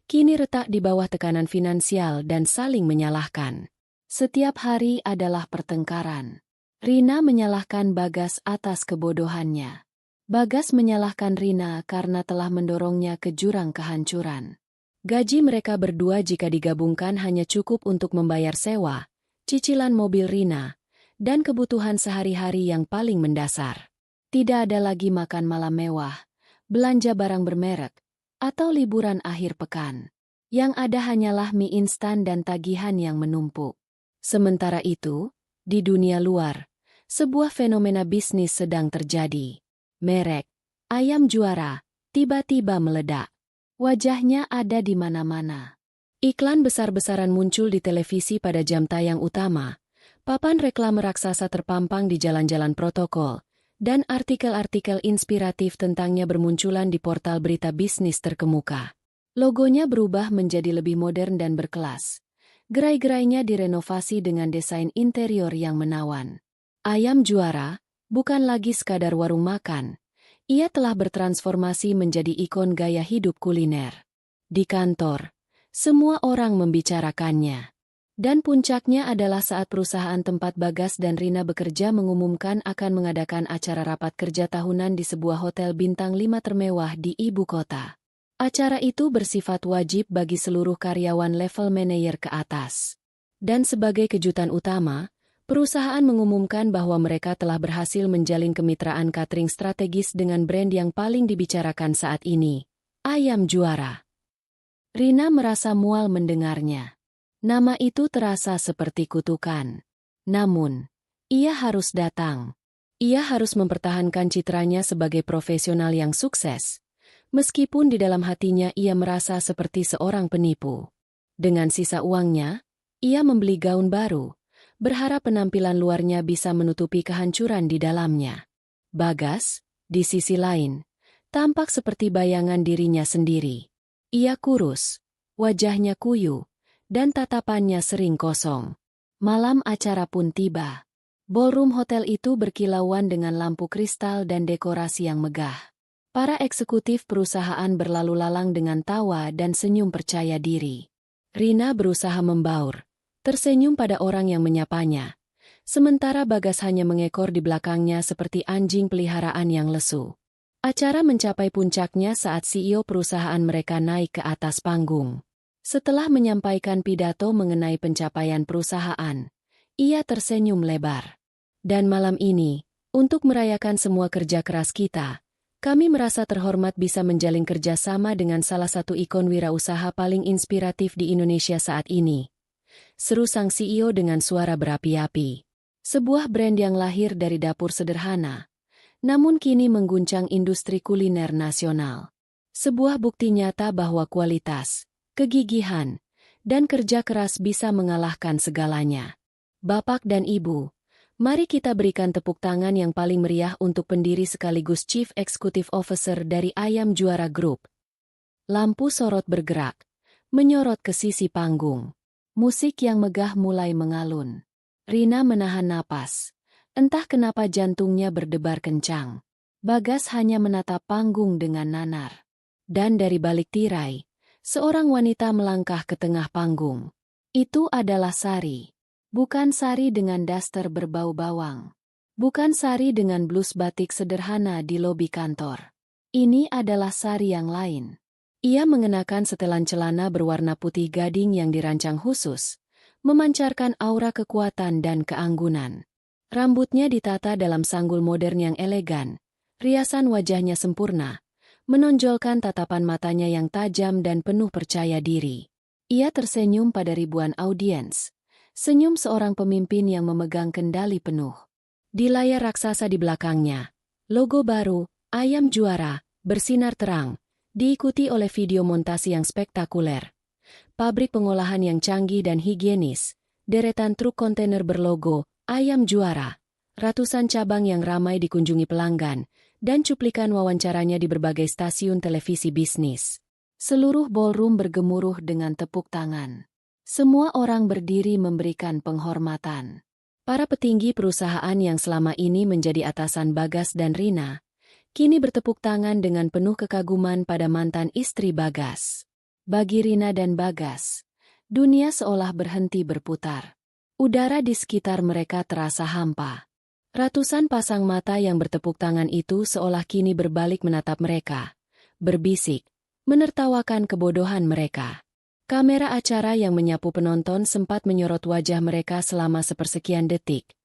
kini retak di bawah tekanan finansial dan saling menyalahkan. Setiap hari adalah pertengkaran. Rina menyalahkan Bagas atas kebodohannya. Bagas menyalahkan Rina karena telah mendorongnya ke jurang kehancuran. Gaji mereka berdua jika digabungkan hanya cukup untuk membayar sewa, cicilan mobil Rina, dan kebutuhan sehari-hari yang paling mendasar. Tidak ada lagi makan malam mewah, belanja barang bermerek, atau liburan akhir pekan. Yang ada hanyalah mie instan dan tagihan yang menumpuk. Sementara itu, di dunia luar, sebuah fenomena bisnis sedang terjadi. Merek ayam juara tiba-tiba meledak. Wajahnya ada di mana-mana. Iklan besar-besaran muncul di televisi pada jam tayang utama. Papan reklame raksasa terpampang di jalan-jalan protokol, dan artikel-artikel inspiratif tentangnya bermunculan di portal berita bisnis terkemuka. Logonya berubah menjadi lebih modern dan berkelas. Gerai-gerainya direnovasi dengan desain interior yang menawan. Ayam juara bukan lagi sekadar warung makan. Ia telah bertransformasi menjadi ikon gaya hidup kuliner. Di kantor, semua orang membicarakannya. Dan puncaknya adalah saat perusahaan tempat Bagas dan Rina bekerja mengumumkan akan mengadakan acara rapat kerja tahunan di sebuah hotel bintang 5 termewah di ibu kota. Acara itu bersifat wajib bagi seluruh karyawan level manajer ke atas. Dan sebagai kejutan utama, perusahaan mengumumkan bahwa mereka telah berhasil menjalin kemitraan catering strategis dengan brand yang paling dibicarakan saat ini, Ayam Juara. Rina merasa mual mendengarnya. Nama itu terasa seperti kutukan. Namun, ia harus datang. Ia harus mempertahankan citranya sebagai profesional yang sukses. Meskipun di dalam hatinya ia merasa seperti seorang penipu. Dengan sisa uangnya, ia membeli gaun baru, berharap penampilan luarnya bisa menutupi kehancuran di dalamnya. Bagas, di sisi lain, tampak seperti bayangan dirinya sendiri. Ia kurus, wajahnya kuyu, dan tatapannya sering kosong. Malam acara pun tiba. Ballroom hotel itu berkilauan dengan lampu kristal dan dekorasi yang megah. Para eksekutif perusahaan berlalu lalang dengan tawa dan senyum percaya diri. Rina berusaha membaur, tersenyum pada orang yang menyapanya, sementara Bagas hanya mengekor di belakangnya seperti anjing peliharaan yang lesu. Acara mencapai puncaknya saat CEO perusahaan mereka naik ke atas panggung. Setelah menyampaikan pidato mengenai pencapaian perusahaan, ia tersenyum lebar. Dan malam ini, untuk merayakan semua kerja keras kita, kami merasa terhormat bisa menjalin kerjasama dengan salah satu ikon wirausaha paling inspiratif di Indonesia saat ini. Seru sang CEO dengan suara berapi-api. Sebuah brand yang lahir dari dapur sederhana, namun kini mengguncang industri kuliner nasional. Sebuah bukti nyata bahwa kualitas, kegigihan, dan kerja keras bisa mengalahkan segalanya. Bapak dan Ibu, mari kita berikan tepuk tangan yang paling meriah untuk pendiri sekaligus Chief Executive Officer dari Ayam Juara Group. Lampu sorot bergerak, menyorot ke sisi panggung. Musik yang megah mulai mengalun. Rina menahan napas. Entah kenapa jantungnya berdebar kencang. Bagas hanya menatap panggung dengan nanar. Dan dari balik tirai, seorang wanita melangkah ke tengah panggung. Itu adalah Sari. Bukan Sari dengan daster berbau bawang. Bukan Sari dengan blus batik sederhana di lobi kantor. Ini adalah Sari yang lain. Ia mengenakan setelan celana berwarna putih gading yang dirancang khusus, memancarkan aura kekuatan dan keanggunan. Rambutnya ditata dalam sanggul modern yang elegan, riasan wajahnya sempurna, menonjolkan tatapan matanya yang tajam dan penuh percaya diri. Ia tersenyum pada ribuan audiens, senyum seorang pemimpin yang memegang kendali penuh. Di layar raksasa di belakangnya, logo baru, Ayam Juara, bersinar terang, diikuti oleh video montase yang spektakuler. Pabrik pengolahan yang canggih dan higienis, deretan truk kontainer berlogo Ayam Juara, ratusan cabang yang ramai dikunjungi pelanggan, dan cuplikan wawancaranya di berbagai stasiun televisi bisnis. Seluruh ballroom bergemuruh dengan tepuk tangan. Semua orang berdiri memberikan penghormatan. Para petinggi perusahaan yang selama ini menjadi atasan Bagas dan Rina, kini bertepuk tangan dengan penuh kekaguman pada mantan istri Bagas. Bagi Rina dan Bagas, dunia seolah berhenti berputar. Udara di sekitar mereka terasa hampa. Ratusan pasang mata yang bertepuk tangan itu seolah kini berbalik menatap mereka, berbisik, menertawakan kebodohan mereka. Kamera acara yang menyapu penonton sempat menyorot wajah mereka selama sepersekian detik,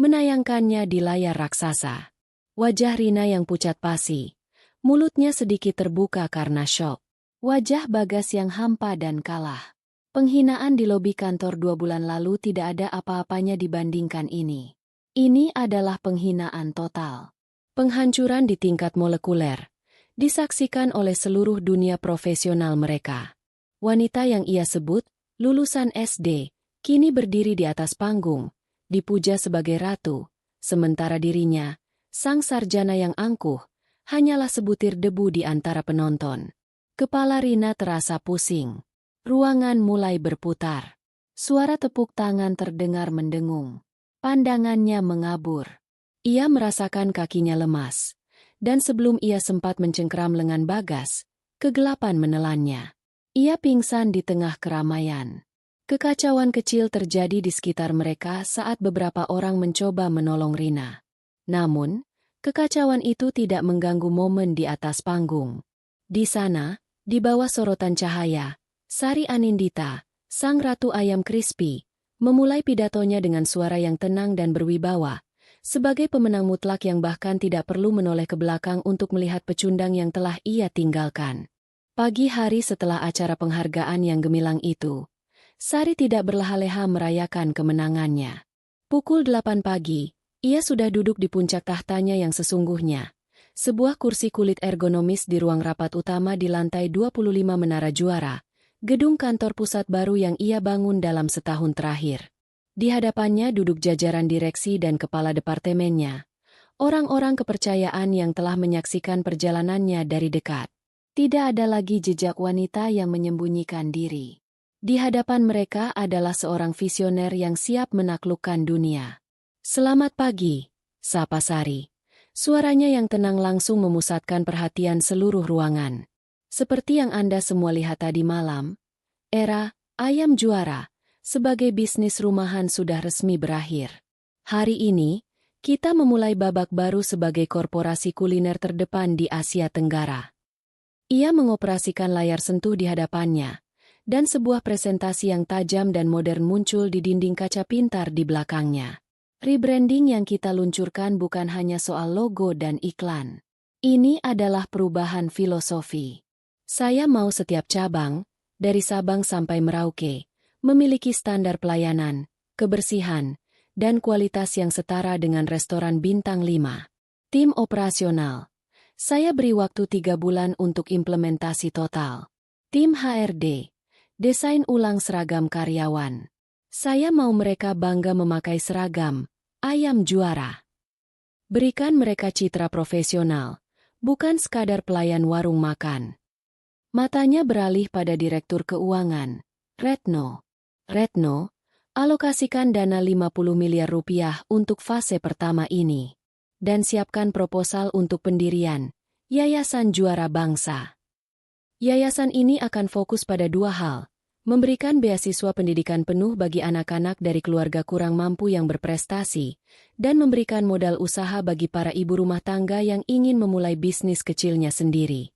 menayangkannya di layar raksasa. Wajah Rina yang pucat pasi, mulutnya sedikit terbuka karena syok. Wajah Bagas yang hampa dan kalah. Penghinaan di lobi kantor 2 bulan lalu tidak ada apa-apanya dibandingkan ini. Ini adalah penghinaan total. Penghancuran di tingkat molekuler, disaksikan oleh seluruh dunia profesional mereka. Wanita yang ia sebut, lulusan SD, kini berdiri di atas panggung, dipuja sebagai ratu, sementara dirinya, sang sarjana yang angkuh, hanyalah sebutir debu di antara penonton. Kepala Rina terasa pusing. Ruangan mulai berputar. Suara tepuk tangan terdengar mendengung. Pandangannya mengabur. Ia merasakan kakinya lemas. Dan sebelum ia sempat mencengkeram lengan Bagas, kegelapan menelannya. Ia pingsan di tengah keramaian. Kekacauan kecil terjadi di sekitar mereka saat beberapa orang mencoba menolong Rina. Namun, kekacauan itu tidak mengganggu momen di atas panggung. Di sana, di bawah sorotan cahaya, Sari Anindita, sang ratu ayam crispy, memulai pidatonya dengan suara yang tenang dan berwibawa, sebagai pemenang mutlak yang bahkan tidak perlu menoleh ke belakang untuk melihat pecundang yang telah ia tinggalkan. Pagi hari setelah acara penghargaan yang gemilang itu, Sari tidak berleha-leha merayakan kemenangannya. Pukul 8 pagi, ia sudah duduk di puncak tahtanya yang sesungguhnya. Sebuah kursi kulit ergonomis di ruang rapat utama di lantai 25 Menara Juara, gedung kantor pusat baru yang ia bangun dalam setahun terakhir. Di hadapannya duduk jajaran direksi dan kepala departemennya, orang-orang kepercayaan yang telah menyaksikan perjalanannya dari dekat. Tidak ada lagi jejak wanita yang menyembunyikan diri. Di hadapan mereka adalah seorang visioner yang siap menaklukkan dunia. Selamat pagi, sapa Sari. Suaranya yang tenang langsung memusatkan perhatian seluruh ruangan. Seperti yang Anda semua lihat tadi malam, era Ayam Juara sebagai bisnis rumahan sudah resmi berakhir. Hari ini, kita memulai babak baru sebagai korporasi kuliner terdepan di Asia Tenggara. Ia mengoperasikan layar sentuh di hadapannya, dan sebuah presentasi yang tajam dan modern muncul di dinding kaca pintar di belakangnya. Rebranding yang kita luncurkan bukan hanya soal logo dan iklan. Ini adalah perubahan filosofi. Saya mau setiap cabang, dari Sabang sampai Merauke, memiliki standar pelayanan, kebersihan, dan kualitas yang setara dengan restoran bintang 5. Tim operasional. Saya beri waktu 3 bulan untuk implementasi total. Tim HRD. Desain ulang seragam karyawan. Saya mau mereka bangga memakai seragam, ayam juara. Berikan mereka citra profesional, bukan sekadar pelayan warung makan. Matanya beralih pada Direktur Keuangan, Retno. Retno, alokasikan dana 50 miliar rupiah untuk fase pertama ini. Dan siapkan proposal untuk pendirian, Yayasan Juara Bangsa. Yayasan ini akan fokus pada 2 hal. Memberikan beasiswa pendidikan penuh bagi anak-anak dari keluarga kurang mampu yang berprestasi, dan memberikan modal usaha bagi para ibu rumah tangga yang ingin memulai bisnis kecilnya sendiri.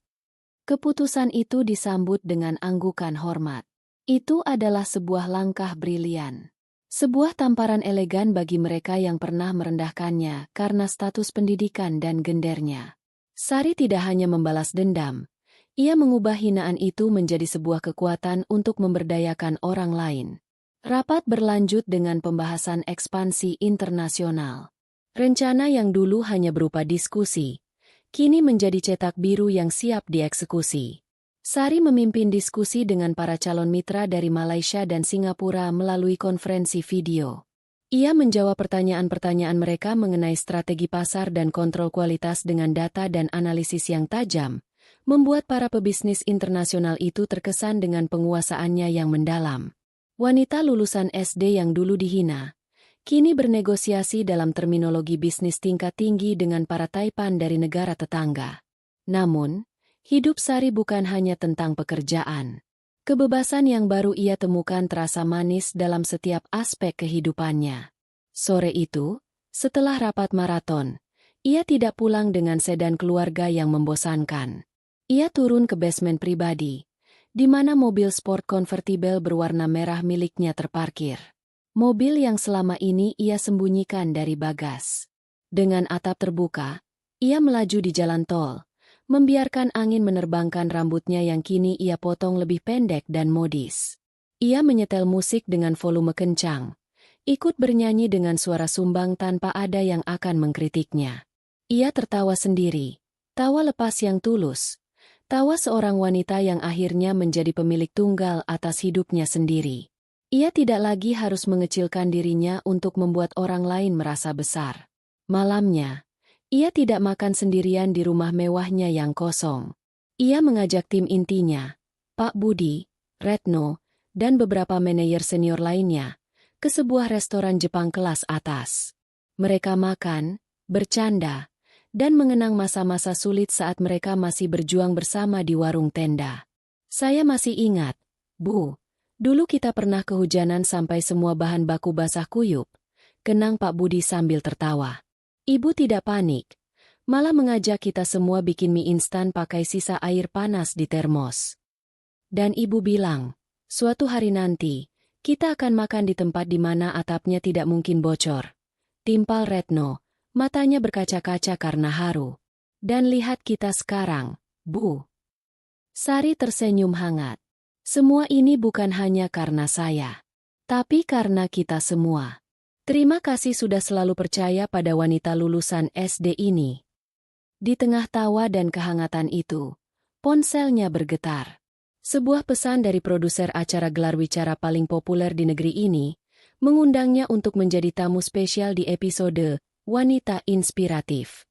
Keputusan itu disambut dengan anggukan hormat. Itu adalah sebuah langkah brilian. Sebuah tamparan elegan bagi mereka yang pernah merendahkannya karena status pendidikan dan gendernya. Sari tidak hanya membalas dendam, ia mengubah hinaan itu menjadi sebuah kekuatan untuk memberdayakan orang lain. Rapat berlanjut dengan pembahasan ekspansi internasional. Rencana yang dulu hanya berupa diskusi, kini menjadi cetak biru yang siap dieksekusi. Sari memimpin diskusi dengan para calon mitra dari Malaysia dan Singapura melalui konferensi video. Ia menjawab pertanyaan-pertanyaan mereka mengenai strategi pasar dan kontrol kualitas dengan data dan analisis yang tajam, membuat para pebisnis internasional itu terkesan dengan penguasaannya yang mendalam. Wanita lulusan SD yang dulu dihina, kini bernegosiasi dalam terminologi bisnis tingkat tinggi dengan para taipan dari negara tetangga. Namun, hidup Sari bukan hanya tentang pekerjaan. Kebebasan yang baru ia temukan terasa manis dalam setiap aspek kehidupannya. Sore itu, setelah rapat maraton, ia tidak pulang dengan sedan keluarga yang membosankan. Ia turun ke basement pribadi, di mana mobil sport konvertibel berwarna merah miliknya terparkir. Mobil yang selama ini ia sembunyikan dari Bagas. Dengan atap terbuka, ia melaju di jalan tol, membiarkan angin menerbangkan rambutnya yang kini ia potong lebih pendek dan modis. Ia menyetel musik dengan volume kencang, ikut bernyanyi dengan suara sumbang tanpa ada yang akan mengkritiknya. Ia tertawa sendiri, tawa lepas yang tulus. Tawa seorang wanita yang akhirnya menjadi pemilik tunggal atas hidupnya sendiri. Ia tidak lagi harus mengecilkan dirinya untuk membuat orang lain merasa besar. Malamnya, ia tidak makan sendirian di rumah mewahnya yang kosong. Ia mengajak tim intinya, Pak Budi, Retno, dan beberapa manajer senior lainnya, ke sebuah restoran Jepang kelas atas. Mereka makan, bercanda, dan mengenang masa-masa sulit saat mereka masih berjuang bersama di warung tenda. Saya masih ingat, Bu, dulu kita pernah kehujanan sampai semua bahan baku basah kuyup, kenang Pak Budi sambil tertawa. Ibu tidak panik, malah mengajak kita semua bikin mie instan pakai sisa air panas di termos. Dan ibu bilang, suatu hari nanti, kita akan makan di tempat di mana atapnya tidak mungkin bocor. Timpal Retno. Matanya berkaca-kaca karena haru. Dan lihat kita sekarang, Bu. Sari tersenyum hangat. Semua ini bukan hanya karena saya, tapi karena kita semua. Terima kasih sudah selalu percaya pada wanita lulusan SD ini. Di tengah tawa dan kehangatan itu, ponselnya bergetar. Sebuah pesan dari produser acara gelar wicara paling populer di negeri ini, mengundangnya untuk menjadi tamu spesial di episode Wanita Inspiratif.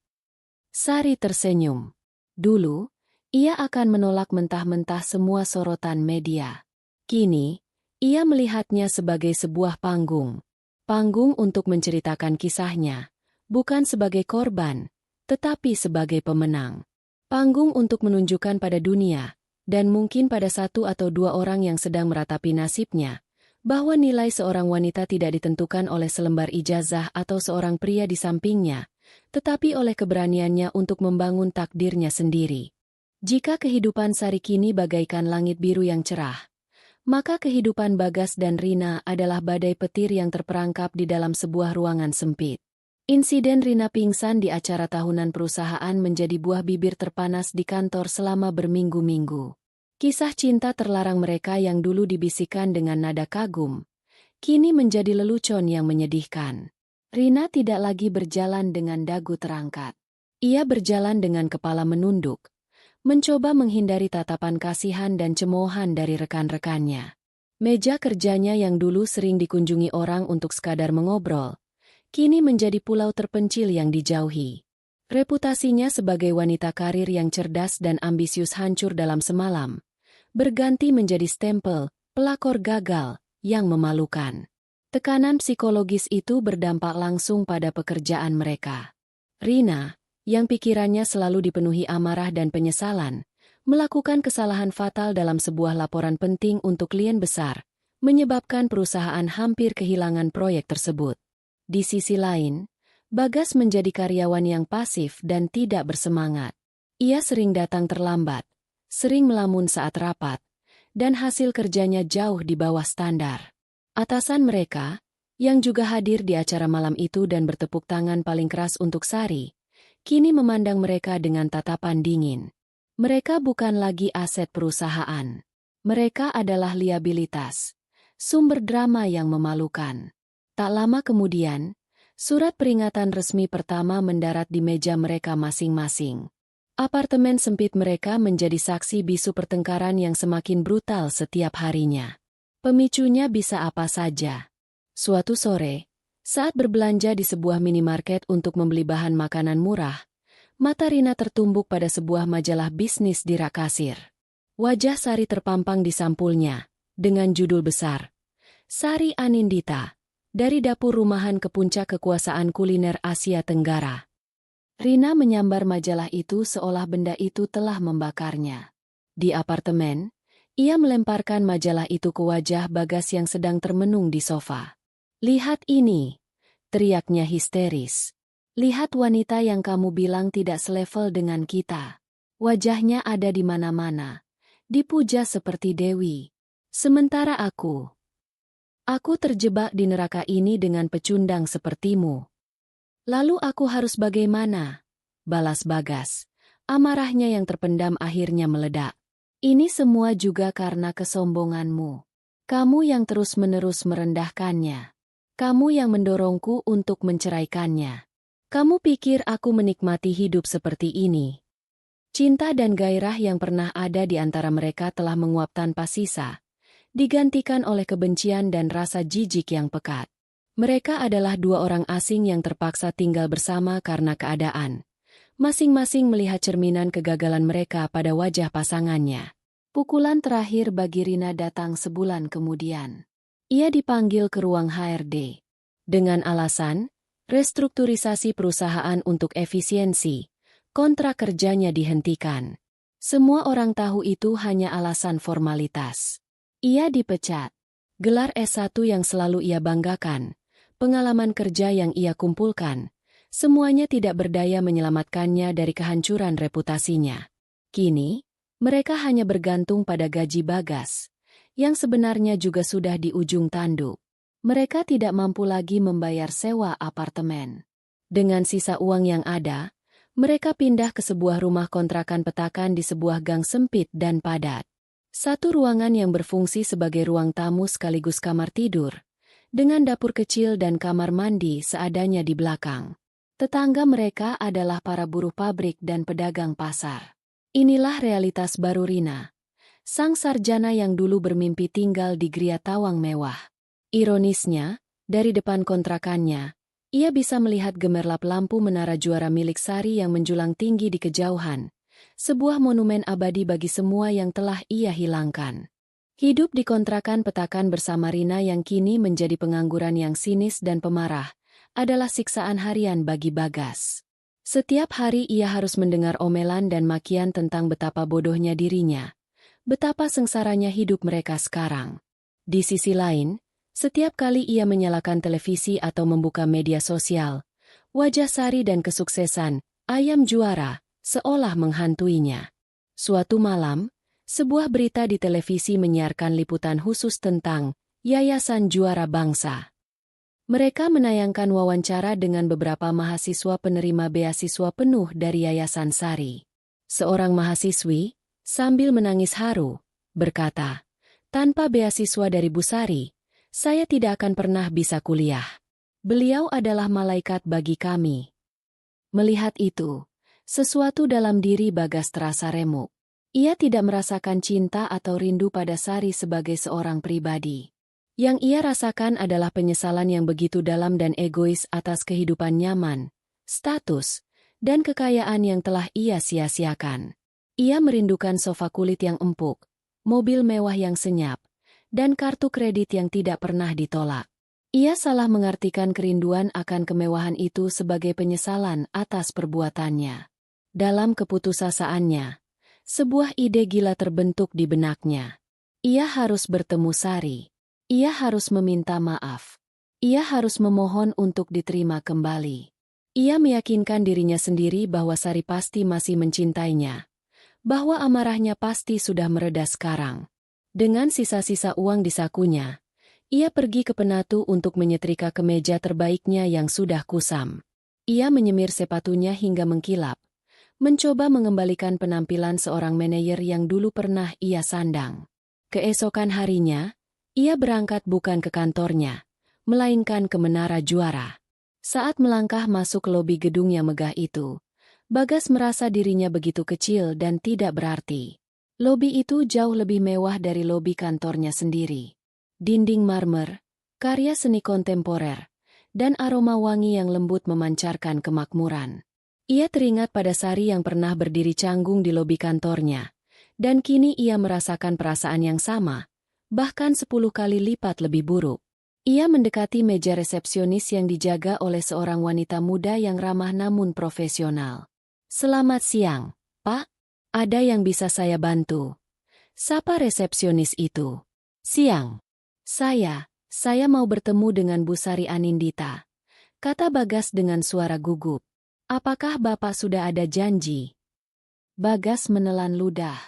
Sari tersenyum. Dulu, ia akan menolak mentah-mentah semua sorotan media. Kini, ia melihatnya sebagai sebuah panggung. Panggung untuk menceritakan kisahnya, bukan sebagai korban, tetapi sebagai pemenang. Panggung untuk menunjukkan pada dunia, dan mungkin pada 1 atau 2 orang yang sedang meratapi nasibnya, bahwa nilai seorang wanita tidak ditentukan oleh selembar ijazah atau seorang pria di sampingnya, tetapi oleh keberaniannya untuk membangun takdirnya sendiri. Jika kehidupan Sari kini bagaikan langit biru yang cerah, maka kehidupan Bagas dan Rina adalah badai petir yang terperangkap di dalam sebuah ruangan sempit. Insiden Rina pingsan di acara tahunan perusahaan menjadi buah bibir terpanas di kantor selama berminggu-minggu. Kisah cinta terlarang mereka yang dulu dibisikkan dengan nada kagum, kini menjadi lelucon yang menyedihkan. Rina tidak lagi berjalan dengan dagu terangkat. Ia berjalan dengan kepala menunduk, mencoba menghindari tatapan kasihan dan cemoohan dari rekan-rekannya. Meja kerjanya yang dulu sering dikunjungi orang untuk sekadar mengobrol, kini menjadi pulau terpencil yang dijauhi. Reputasinya sebagai wanita karir yang cerdas dan ambisius hancur dalam semalam, berganti menjadi stempel pelakor gagal yang memalukan. Tekanan psikologis itu berdampak langsung pada pekerjaan mereka. Rina, yang pikirannya selalu dipenuhi amarah dan penyesalan, melakukan kesalahan fatal dalam sebuah laporan penting untuk klien besar, menyebabkan perusahaan hampir kehilangan proyek tersebut. Di sisi lain, Bagas menjadi karyawan yang pasif dan tidak bersemangat. Ia sering datang terlambat, sering melamun saat rapat, dan hasil kerjanya jauh di bawah standar. Atasan mereka, yang juga hadir di acara malam itu dan bertepuk tangan paling keras untuk Sari, kini memandang mereka dengan tatapan dingin. Mereka bukan lagi aset perusahaan. Mereka adalah liabilitas, sumber drama yang memalukan. Tak lama kemudian, surat peringatan resmi pertama mendarat di meja mereka masing-masing. Apartemen sempit mereka menjadi saksi bisu pertengkaran yang semakin brutal setiap harinya. Pemicunya bisa apa saja. Suatu sore, saat berbelanja di sebuah minimarket untuk membeli bahan makanan murah, mata Rina tertumbuk pada sebuah majalah bisnis di rak kasir. Wajah Sari terpampang di sampulnya, dengan judul besar, Sari Anindita, dari dapur rumahan ke puncak kekuasaan kuliner Asia Tenggara. Rina menyambar majalah itu seolah benda itu telah membakarnya. Di apartemen, ia melemparkan majalah itu ke wajah Bagas yang sedang termenung di sofa. "Lihat ini!" teriaknya histeris. "Lihat wanita yang kamu bilang tidak selevel dengan kita. Wajahnya ada di mana-mana, dipuja seperti dewi. Sementara aku terjebak di neraka ini dengan pecundang sepertimu. Lalu aku harus bagaimana?" balas Bagas. Amarahnya yang terpendam akhirnya meledak. "Ini semua juga karena kesombonganmu. Kamu yang terus-menerus merendahkannya. Kamu yang mendorongku untuk menceraikannya. Kamu pikir aku menikmati hidup seperti ini?" Cinta dan gairah yang pernah ada di antara mereka telah menguap tanpa sisa, digantikan oleh kebencian dan rasa jijik yang pekat. Mereka adalah dua orang asing yang terpaksa tinggal bersama karena keadaan. Masing-masing melihat cerminan kegagalan mereka pada wajah pasangannya. Pukulan terakhir bagi Rina datang sebulan kemudian. Ia dipanggil ke ruang HRD. Dengan alasan, restrukturisasi perusahaan untuk efisiensi, kontrak kerjanya dihentikan. Semua orang tahu itu hanya alasan formalitas. Ia dipecat. Gelar S1 yang selalu ia banggakan, pengalaman kerja yang ia kumpulkan, semuanya tidak berdaya menyelamatkannya dari kehancuran reputasinya. Kini, mereka hanya bergantung pada gaji Bagas, yang sebenarnya juga sudah di ujung tanduk. Mereka tidak mampu lagi membayar sewa apartemen. Dengan sisa uang yang ada, mereka pindah ke sebuah rumah kontrakan petakan di sebuah gang sempit dan padat. Satu ruangan yang berfungsi sebagai ruang tamu sekaligus kamar tidur, dengan dapur kecil dan kamar mandi seadanya di belakang. Tetangga mereka adalah para buruh pabrik dan pedagang pasar. Inilah realitas baru Rina, sang sarjana yang dulu bermimpi tinggal di gria tawang mewah. Ironisnya, dari depan kontrakannya, ia bisa melihat gemerlap lampu menara juara milik Sari yang menjulang tinggi di kejauhan, sebuah monumen abadi bagi semua yang telah ia hilangkan. Hidup di kontrakan petakan bersama Rina yang kini menjadi pengangguran yang sinis dan pemarah, adalah siksaan harian bagi Bagas. Setiap hari ia harus mendengar omelan dan makian tentang betapa bodohnya dirinya, betapa sengsaranya hidup mereka sekarang. Di sisi lain, Setiap kali ia menyalakan televisi atau membuka media sosial, wajah Sari dan kesuksesan, ayam juara, seolah menghantuinya. Suatu malam, sebuah berita di televisi menyiarkan liputan khusus tentang Yayasan Juara Bangsa. Mereka menayangkan wawancara dengan beberapa mahasiswa penerima beasiswa penuh dari Yayasan Sari. Seorang mahasiswi, sambil menangis haru, berkata, "Tanpa beasiswa dari Bu Sari, saya tidak akan pernah bisa kuliah. Beliau adalah malaikat bagi kami." Melihat itu, sesuatu dalam diri Bagas terasa remuk. Ia tidak merasakan cinta atau rindu pada Sari sebagai seorang pribadi. Yang ia rasakan adalah penyesalan yang begitu dalam dan egois atas kehidupan nyaman, status, dan kekayaan yang telah ia sia-siakan. Ia merindukan sofa kulit yang empuk, mobil mewah yang senyap, dan kartu kredit yang tidak pernah ditolak. Ia salah mengartikan kerinduan akan kemewahan itu sebagai penyesalan atas perbuatannya. Dalam keputusasaannya, sebuah ide gila terbentuk di benaknya. Ia harus bertemu Sari. Ia harus meminta maaf. Ia harus memohon untuk diterima kembali. Ia meyakinkan dirinya sendiri bahwa Sari pasti masih mencintainya, bahwa amarahnya pasti sudah mereda sekarang. Dengan sisa-sisa uang di sakunya, ia pergi ke Penatu untuk menyetrika kemeja terbaiknya yang sudah kusam. Ia menyemir sepatunya hingga mengkilap, mencoba mengembalikan penampilan seorang manajer yang dulu pernah ia sandang. Keesokan harinya, ia berangkat bukan ke kantornya, melainkan ke Menara Juara. Saat melangkah masuk ke lobi gedung yang megah itu, Bagas merasa dirinya begitu kecil dan tidak berarti. Lobi itu jauh lebih mewah dari lobi kantornya sendiri. Dinding marmer, karya seni kontemporer, dan aroma wangi yang lembut memancarkan kemakmuran. Ia teringat pada Sari yang pernah berdiri canggung di lobi kantornya, dan kini ia merasakan perasaan yang sama, bahkan 10 kali lipat lebih buruk. Ia mendekati meja resepsionis yang dijaga oleh seorang wanita muda yang ramah namun profesional. "Selamat siang, Pak. Ada yang bisa saya bantu?" Sapa resepsionis itu. "Siang. Saya mau bertemu dengan Bu Sari Anindita," kata Bagas dengan suara gugup. "Apakah Bapak sudah ada janji?" Bagas menelan ludah.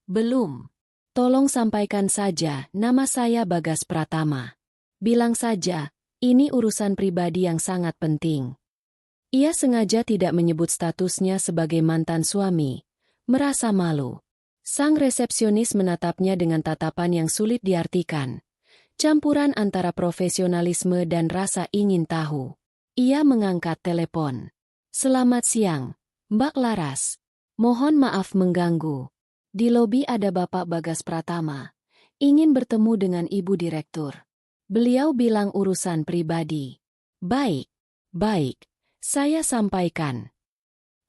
"Belum. Tolong sampaikan saja, nama saya Bagas Pratama. Bilang saja, ini urusan pribadi yang sangat penting." Ia sengaja tidak menyebut statusnya sebagai mantan suami, merasa malu. Sang resepsionis menatapnya dengan tatapan yang sulit diartikan, campuran antara profesionalisme dan rasa ingin tahu. Ia mengangkat telepon. "Selamat siang, Mbak Laras. Mohon maaf mengganggu. Di lobi ada Bapak Bagas Pratama. Ingin bertemu dengan Ibu Direktur. Beliau bilang urusan pribadi." Baik. Saya sampaikan."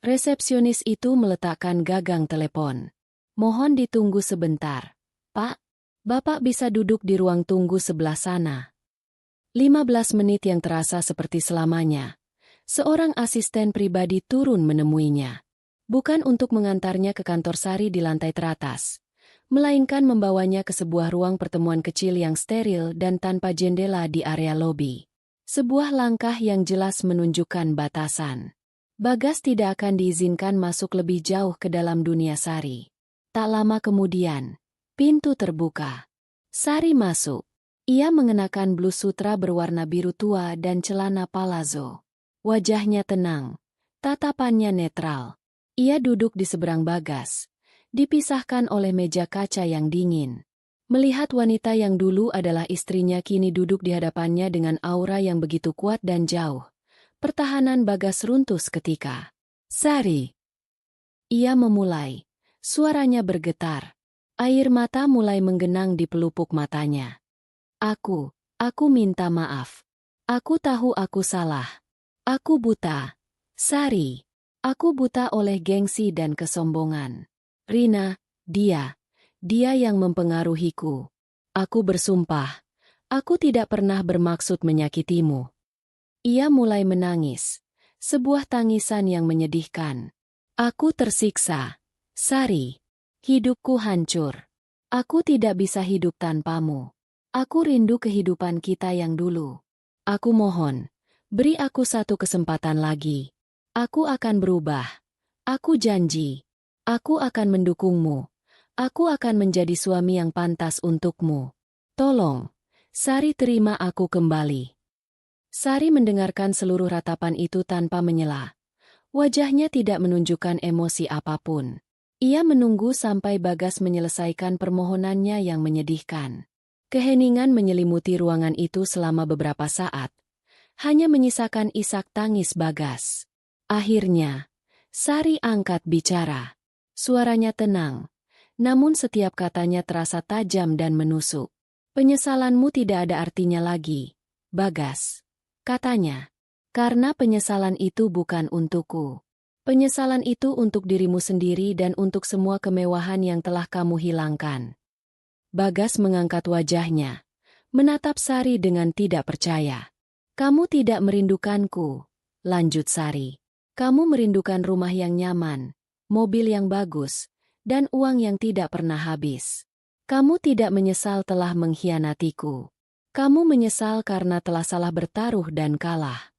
Resepsionis itu meletakkan gagang telepon. "Mohon ditunggu sebentar, Pak. Bapak bisa duduk di ruang tunggu sebelah sana." 15 menit yang terasa seperti selamanya. Seorang asisten pribadi turun menemuinya. Bukan untuk mengantarnya ke kantor Sari di lantai teratas, melainkan membawanya ke sebuah ruang pertemuan kecil yang steril dan tanpa jendela di area lobi. Sebuah langkah yang jelas menunjukkan batasan. Bagas tidak akan diizinkan masuk lebih jauh ke dalam dunia Sari. Tak lama kemudian, pintu terbuka. Sari masuk. Ia mengenakan blus sutra berwarna biru tua dan celana palazzo. Wajahnya tenang, tatapannya netral. Ia duduk di seberang Bagas, dipisahkan oleh meja kaca yang dingin. Melihat wanita yang dulu adalah istrinya kini duduk di hadapannya dengan aura yang begitu kuat dan jauh, pertahanan Bagas runtuh seketika. "Sari." Ia memulai. Suaranya bergetar. Air mata mulai menggenang di pelupuk matanya. Aku minta maaf. Aku tahu aku salah. Aku buta. Sari. Aku buta oleh gengsi dan kesombongan. Rina, dia yang mempengaruhiku. Aku bersumpah, aku tidak pernah bermaksud menyakitimu." Ia mulai menangis, sebuah tangisan yang menyedihkan. "Aku tersiksa. Sari. Hidupku hancur. Aku tidak bisa hidup tanpamu." Aku rindu kehidupan kita yang dulu. Aku mohon, beri aku satu kesempatan lagi. Aku akan berubah. Aku janji. Aku akan mendukungmu. Aku akan menjadi suami yang pantas untukmu. Tolong, Sari, terima aku kembali. Sari mendengarkan seluruh ratapan itu tanpa menyela. Wajahnya tidak menunjukkan emosi apapun. Ia menunggu sampai Bagas menyelesaikan permohonannya yang menyedihkan. Keheningan menyelimuti ruangan itu selama beberapa saat. Hanya menyisakan isak tangis Bagas. Akhirnya, Sari angkat bicara. Suaranya tenang, namun setiap katanya terasa tajam dan menusuk. Penyesalanmu tidak ada artinya lagi, Bagas, katanya. Karena penyesalan itu bukan untukku. Penyesalan itu untuk dirimu sendiri dan untuk semua kemewahan yang telah kamu hilangkan. Bagas mengangkat wajahnya, menatap Sari dengan tidak percaya. Kamu tidak merindukanku, lanjut Sari. Kamu merindukan rumah yang nyaman, mobil yang bagus, dan uang yang tidak pernah habis. Kamu tidak menyesal telah mengkhianatiku. Kamu menyesal karena telah salah bertaruh dan kalah.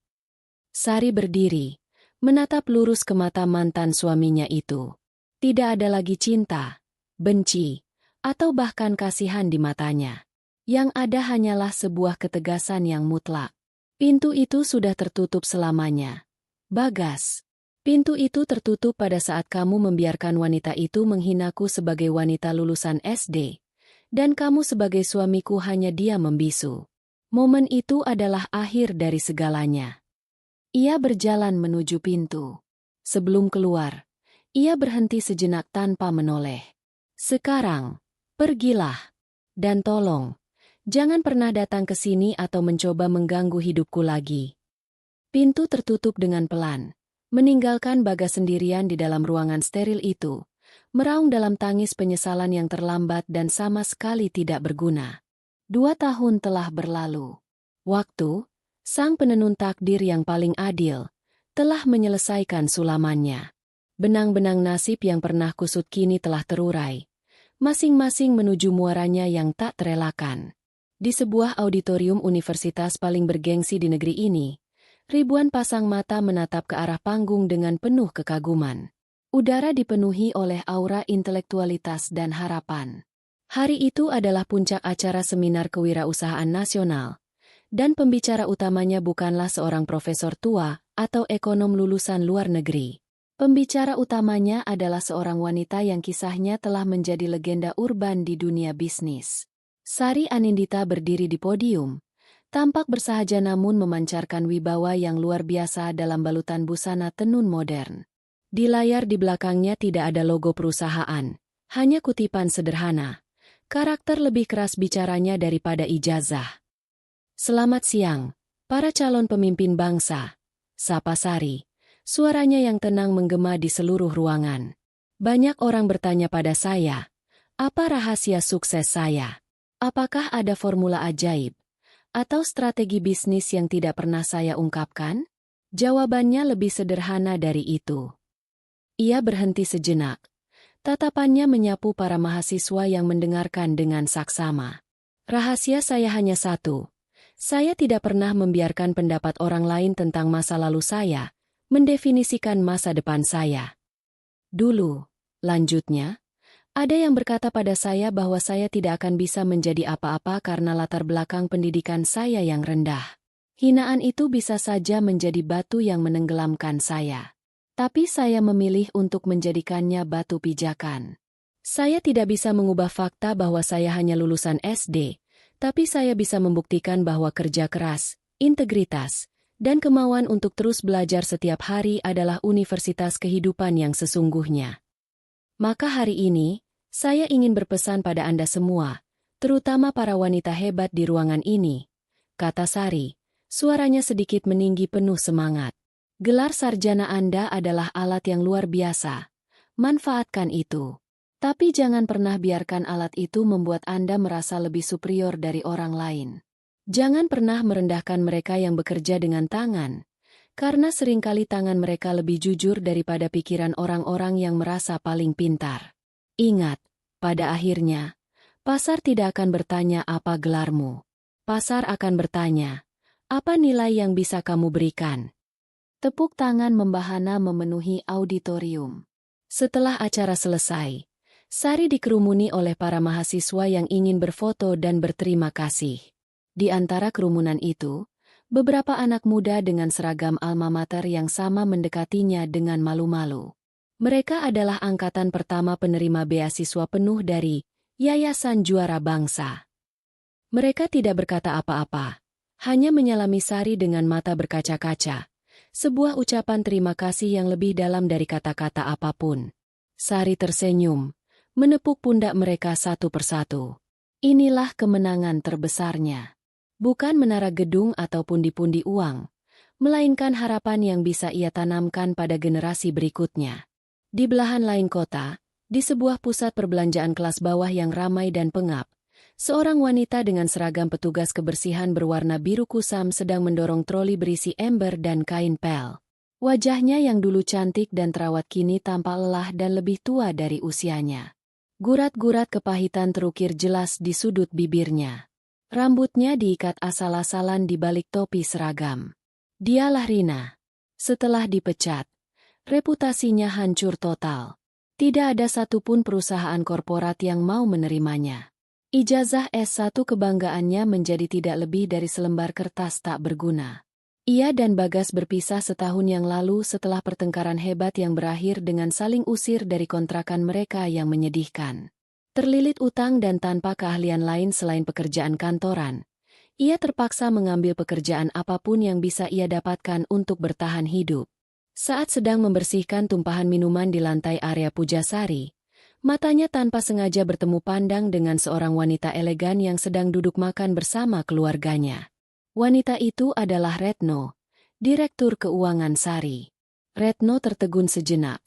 Sari berdiri, menatap lurus ke mata mantan suaminya itu. Tidak ada lagi cinta, benci, atau bahkan kasihan di matanya. Yang ada hanyalah sebuah ketegasan yang mutlak. Pintu itu sudah tertutup selamanya. Bagas. Pintu itu tertutup pada saat kamu membiarkan wanita itu menghinaku sebagai wanita lulusan SD. Dan kamu sebagai suamiku hanya diam membisu. Momen itu adalah akhir dari segalanya. Ia berjalan menuju pintu. Sebelum keluar, ia berhenti sejenak tanpa menoleh. Sekarang, pergilah. Dan tolong, jangan pernah datang ke sini atau mencoba mengganggu hidupku lagi. Pintu tertutup dengan pelan, meninggalkan Bagas sendirian di dalam ruangan steril itu, meraung dalam tangis penyesalan yang terlambat dan sama sekali tidak berguna. 2 tahun telah berlalu. Waktu, sang penenun takdir yang paling adil, telah menyelesaikan sulamannya. Benang-benang nasib yang pernah kusut kini telah terurai, masing-masing menuju muaranya yang tak terelakkan. Di sebuah auditorium universitas paling bergengsi di negeri ini, ribuan pasang mata menatap ke arah panggung dengan penuh kekaguman. Udara dipenuhi oleh aura intelektualitas dan harapan. Hari itu adalah puncak acara seminar kewirausahaan nasional, dan pembicara utamanya bukanlah seorang profesor tua atau ekonom lulusan luar negeri. Pembicara utamanya adalah seorang wanita yang kisahnya telah menjadi legenda urban di dunia bisnis. Sari Anindita berdiri di podium, tampak bersahaja namun memancarkan wibawa yang luar biasa dalam balutan busana tenun modern. Di layar di belakangnya tidak ada logo perusahaan, hanya kutipan sederhana. Karakter lebih keras bicaranya daripada ijazah. Selamat siang, para calon pemimpin bangsa, sapa Sari. Suaranya yang tenang menggema di seluruh ruangan. Banyak orang bertanya pada saya, apa rahasia sukses saya? Apakah ada formula ajaib? Atau strategi bisnis yang tidak pernah saya ungkapkan? Jawabannya lebih sederhana dari itu. Ia berhenti sejenak. Tatapannya menyapu para mahasiswa yang mendengarkan dengan saksama. Rahasia saya hanya satu. Saya tidak pernah membiarkan pendapat orang lain tentang masa lalu saya mendefinisikan masa depan saya. Dulu, lanjutnya, ada yang berkata pada saya bahwa saya tidak akan bisa menjadi apa-apa karena latar belakang pendidikan saya yang rendah. Hinaan itu bisa saja menjadi batu yang menenggelamkan saya. Tapi saya memilih untuk menjadikannya batu pijakan. Saya tidak bisa mengubah fakta bahwa saya hanya lulusan SD, tapi saya bisa membuktikan bahwa kerja keras, integritas, dan kemauan untuk terus belajar setiap hari adalah universitas kehidupan yang sesungguhnya. Maka hari ini, saya ingin berpesan pada Anda semua, terutama para wanita hebat di ruangan ini, kata Sari, suaranya sedikit meninggi penuh semangat. Gelar sarjana Anda adalah alat yang luar biasa. Manfaatkan itu. Tapi jangan pernah biarkan alat itu membuat Anda merasa lebih superior dari orang lain. Jangan pernah merendahkan mereka yang bekerja dengan tangan, karena seringkali tangan mereka lebih jujur daripada pikiran orang-orang yang merasa paling pintar. Ingat, pada akhirnya, Pasar tidak akan bertanya apa gelarmu. Pasar akan bertanya, apa nilai yang bisa kamu berikan? Tepuk tangan membahana memenuhi auditorium. Setelah acara selesai, Sari dikerumuni oleh para mahasiswa yang ingin berfoto dan berterima kasih. Di antara kerumunan itu, beberapa anak muda dengan seragam alma mater yang sama mendekatinya dengan malu-malu. Mereka adalah angkatan pertama penerima beasiswa penuh dari Yayasan Juara Bangsa. Mereka tidak berkata apa-apa, hanya menyalami Sari dengan mata berkaca-kaca. Sebuah ucapan terima kasih yang lebih dalam dari kata-kata apapun. Sari tersenyum, menepuk pundak mereka satu persatu. Inilah kemenangan terbesarnya. Bukan menara gedung atau pundi-pundi uang, melainkan harapan yang bisa ia tanamkan pada generasi berikutnya. Di belahan lain kota, di sebuah pusat perbelanjaan kelas bawah yang ramai dan pengap, seorang wanita dengan seragam petugas kebersihan berwarna biru kusam sedang mendorong troli berisi ember dan kain pel. Wajahnya yang dulu cantik dan terawat kini tampak lelah dan lebih tua dari usianya. Gurat-gurat kepahitan terukir jelas di sudut bibirnya. Rambutnya diikat asal-asalan di balik topi seragam. Dialah Rina. Setelah dipecat, reputasinya hancur total. Tidak ada satupun perusahaan korporat yang mau menerimanya. Ijazah S1 kebanggaannya menjadi tidak lebih dari selembar kertas tak berguna. Ia dan Bagas berpisah setahun yang lalu setelah pertengkaran hebat yang berakhir dengan saling usir dari kontrakan mereka yang menyedihkan. Terlilit utang dan tanpa keahlian lain selain pekerjaan kantoran, ia terpaksa mengambil pekerjaan apapun yang bisa ia dapatkan untuk bertahan hidup. Saat sedang membersihkan tumpahan minuman di lantai area Pujasari, matanya tanpa sengaja bertemu pandang dengan seorang wanita elegan yang sedang duduk makan bersama keluarganya. Wanita itu adalah Retno, Direktur Keuangan Sari. Retno tertegun sejenak.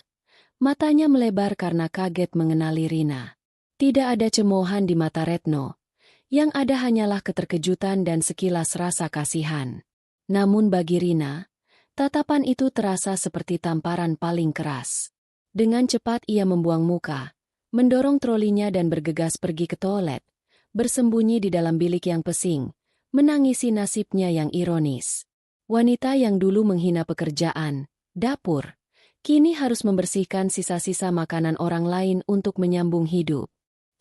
Matanya melebar karena kaget mengenali Rina. Tidak ada cemoohan di mata Retno. Yang ada hanyalah keterkejutan dan sekilas rasa kasihan. Namun bagi Rina, tatapan itu terasa seperti tamparan paling keras. Dengan cepat ia membuang muka, mendorong trolinya dan bergegas pergi ke toilet, bersembunyi di dalam bilik yang pesing, menangisi nasibnya yang ironis. Wanita yang dulu menghina pekerjaan, dapur, kini harus membersihkan sisa-sisa makanan orang lain untuk menyambung hidup.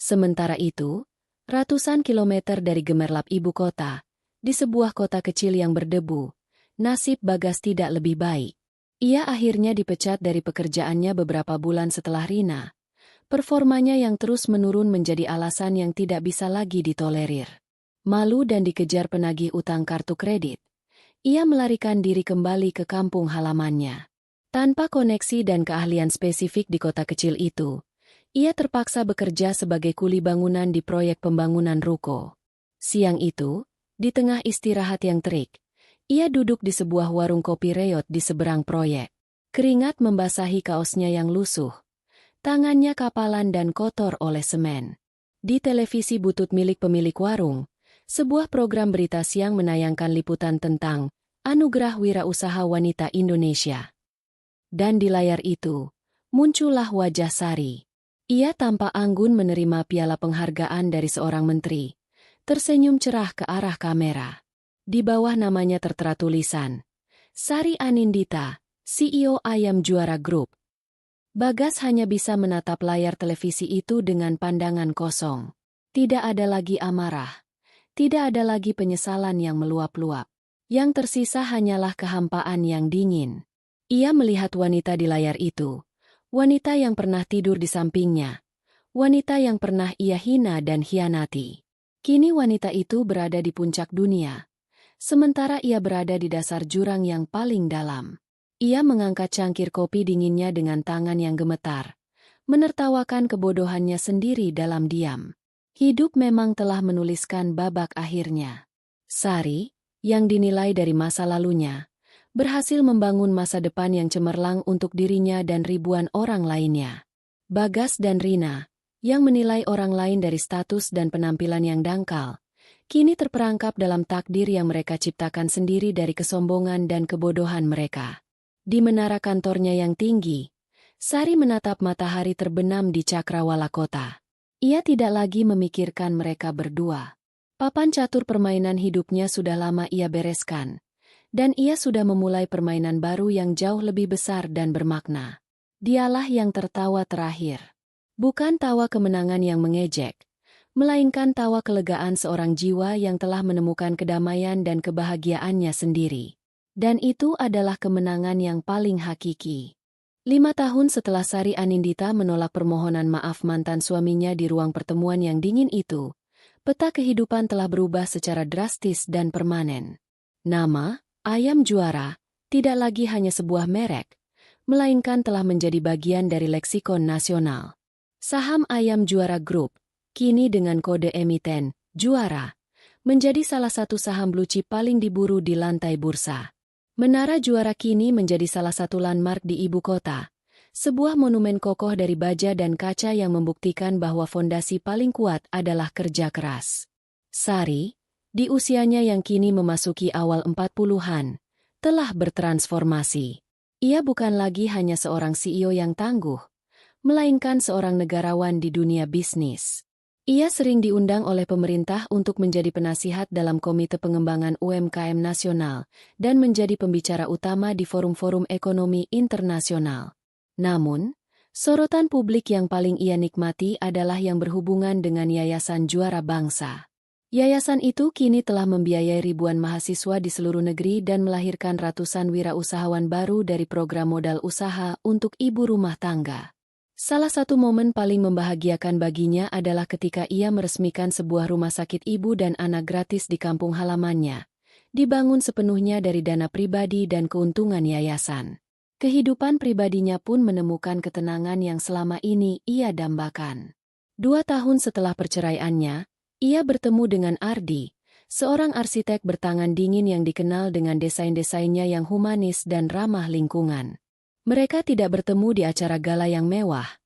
Sementara itu, ratusan kilometer dari gemerlap ibu kota, di sebuah kota kecil yang berdebu, nasib Bagas tidak lebih baik. Ia akhirnya dipecat dari pekerjaannya beberapa bulan setelah Rina. Performanya yang terus menurun menjadi alasan yang tidak bisa lagi ditolerir. Malu dan dikejar penagih utang kartu kredit, ia melarikan diri kembali ke kampung halamannya. Tanpa koneksi dan keahlian spesifik di kota kecil itu, ia terpaksa bekerja sebagai kuli bangunan di proyek pembangunan ruko. Siang itu, di tengah istirahat yang terik, ia duduk di sebuah warung kopi reot di seberang proyek. Keringat membasahi kaosnya yang lusuh. Tangannya kapalan dan kotor oleh semen. Di televisi butut milik pemilik warung, sebuah program berita siang menayangkan liputan tentang Anugerah Wirausaha Wanita Indonesia. Dan di layar itu, muncullah wajah Sari. Ia tampak anggun menerima piala penghargaan dari seorang menteri, tersenyum cerah ke arah kamera. Di bawah namanya tertera tulisan, Sari Anindita, CEO Ayam Juara Group. Bagas hanya bisa menatap layar televisi itu dengan pandangan kosong. Tidak ada lagi amarah. Tidak ada lagi penyesalan yang meluap-luap. Yang tersisa hanyalah kehampaan yang dingin. Ia melihat wanita di layar itu. Wanita yang pernah tidur di sampingnya. Wanita yang pernah ia hina dan hianati. Kini wanita itu berada di puncak dunia. Sementara ia berada di dasar jurang yang paling dalam. Ia mengangkat cangkir kopi dinginnya dengan tangan yang gemetar, menertawakan kebodohannya sendiri dalam diam. Hidup memang telah menuliskan babak akhirnya. Sari, yang dinilai dari masa lalunya, berhasil membangun masa depan yang cemerlang untuk dirinya dan ribuan orang lainnya. Bagas dan Rina, yang menilai orang lain dari status dan penampilan yang dangkal, kini terperangkap dalam takdir yang mereka ciptakan sendiri dari kesombongan dan kebodohan mereka. Di menara kantornya yang tinggi, Sari menatap matahari terbenam di cakrawala kota. Ia tidak lagi memikirkan mereka berdua. Papan catur permainan hidupnya sudah lama ia bereskan. Dan ia sudah memulai permainan baru yang jauh lebih besar dan bermakna. Dialah yang tertawa terakhir. Bukan tawa kemenangan yang mengejek, melainkan tawa kelegaan seorang jiwa yang telah menemukan kedamaian dan kebahagiaannya sendiri. Dan itu adalah kemenangan yang paling hakiki. 5 tahun setelah Sari Anindita menolak permohonan maaf mantan suaminya di ruang pertemuan yang dingin itu, peta kehidupan telah berubah secara drastis dan permanen. Nama, Ayam Juara, tidak lagi hanya sebuah merek, melainkan telah menjadi bagian dari leksikon nasional. Saham Ayam Juara Group, kini dengan kode emiten, Juara, menjadi salah satu saham blue chip paling diburu di lantai bursa. Menara Juara kini menjadi salah satu landmark di ibu kota, sebuah monumen kokoh dari baja dan kaca yang membuktikan bahwa fondasi paling kuat adalah kerja keras. Sari, di usianya yang kini memasuki awal 40-an, telah bertransformasi. Ia bukan lagi hanya seorang CEO yang tangguh, melainkan seorang negarawan di dunia bisnis. Ia sering diundang oleh pemerintah untuk menjadi penasihat dalam Komite Pengembangan UMKM Nasional dan menjadi pembicara utama di forum-forum ekonomi internasional. Namun, sorotan publik yang paling ia nikmati adalah yang berhubungan dengan Yayasan Juara Bangsa. Yayasan itu kini telah membiayai ribuan mahasiswa di seluruh negeri dan melahirkan ratusan wirausahawan baru dari program modal usaha untuk ibu rumah tangga. Salah satu momen paling membahagiakan baginya adalah ketika ia meresmikan sebuah rumah sakit ibu dan anak gratis di kampung halamannya, dibangun sepenuhnya dari dana pribadi dan keuntungan yayasan. Kehidupan pribadinya pun menemukan ketenangan yang selama ini ia dambakan. 2 tahun setelah perceraiannya, ia bertemu dengan Ardi, seorang arsitek bertangan dingin yang dikenal dengan desain-desainnya yang humanis dan ramah lingkungan. Mereka tidak bertemu di acara gala yang mewah,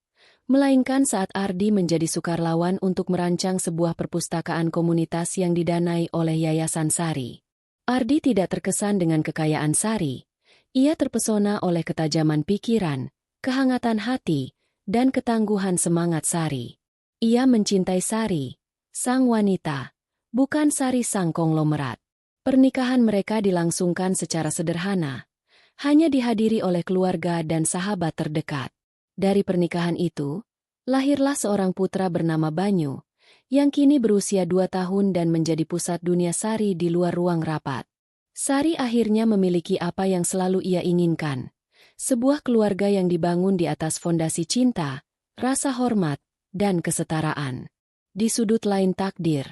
melainkan saat Ardi menjadi sukarlawan untuk merancang sebuah perpustakaan komunitas yang didanai oleh Yayasan Sari. Ardi tidak terkesan dengan kekayaan Sari. Ia terpesona oleh ketajaman pikiran, kehangatan hati, dan ketangguhan semangat Sari. Ia mencintai Sari, sang wanita, bukan Sari sang konglomerat. Pernikahan mereka dilangsungkan secara sederhana, hanya dihadiri oleh keluarga dan sahabat terdekat. Dari pernikahan itu, lahirlah seorang putra bernama Banyu, yang kini berusia 2 tahun dan menjadi pusat dunia Sari di luar ruang rapat. Sari akhirnya memiliki apa yang selalu ia inginkan, sebuah keluarga yang dibangun di atas fondasi cinta, rasa hormat, dan kesetaraan. Di sudut lain takdir,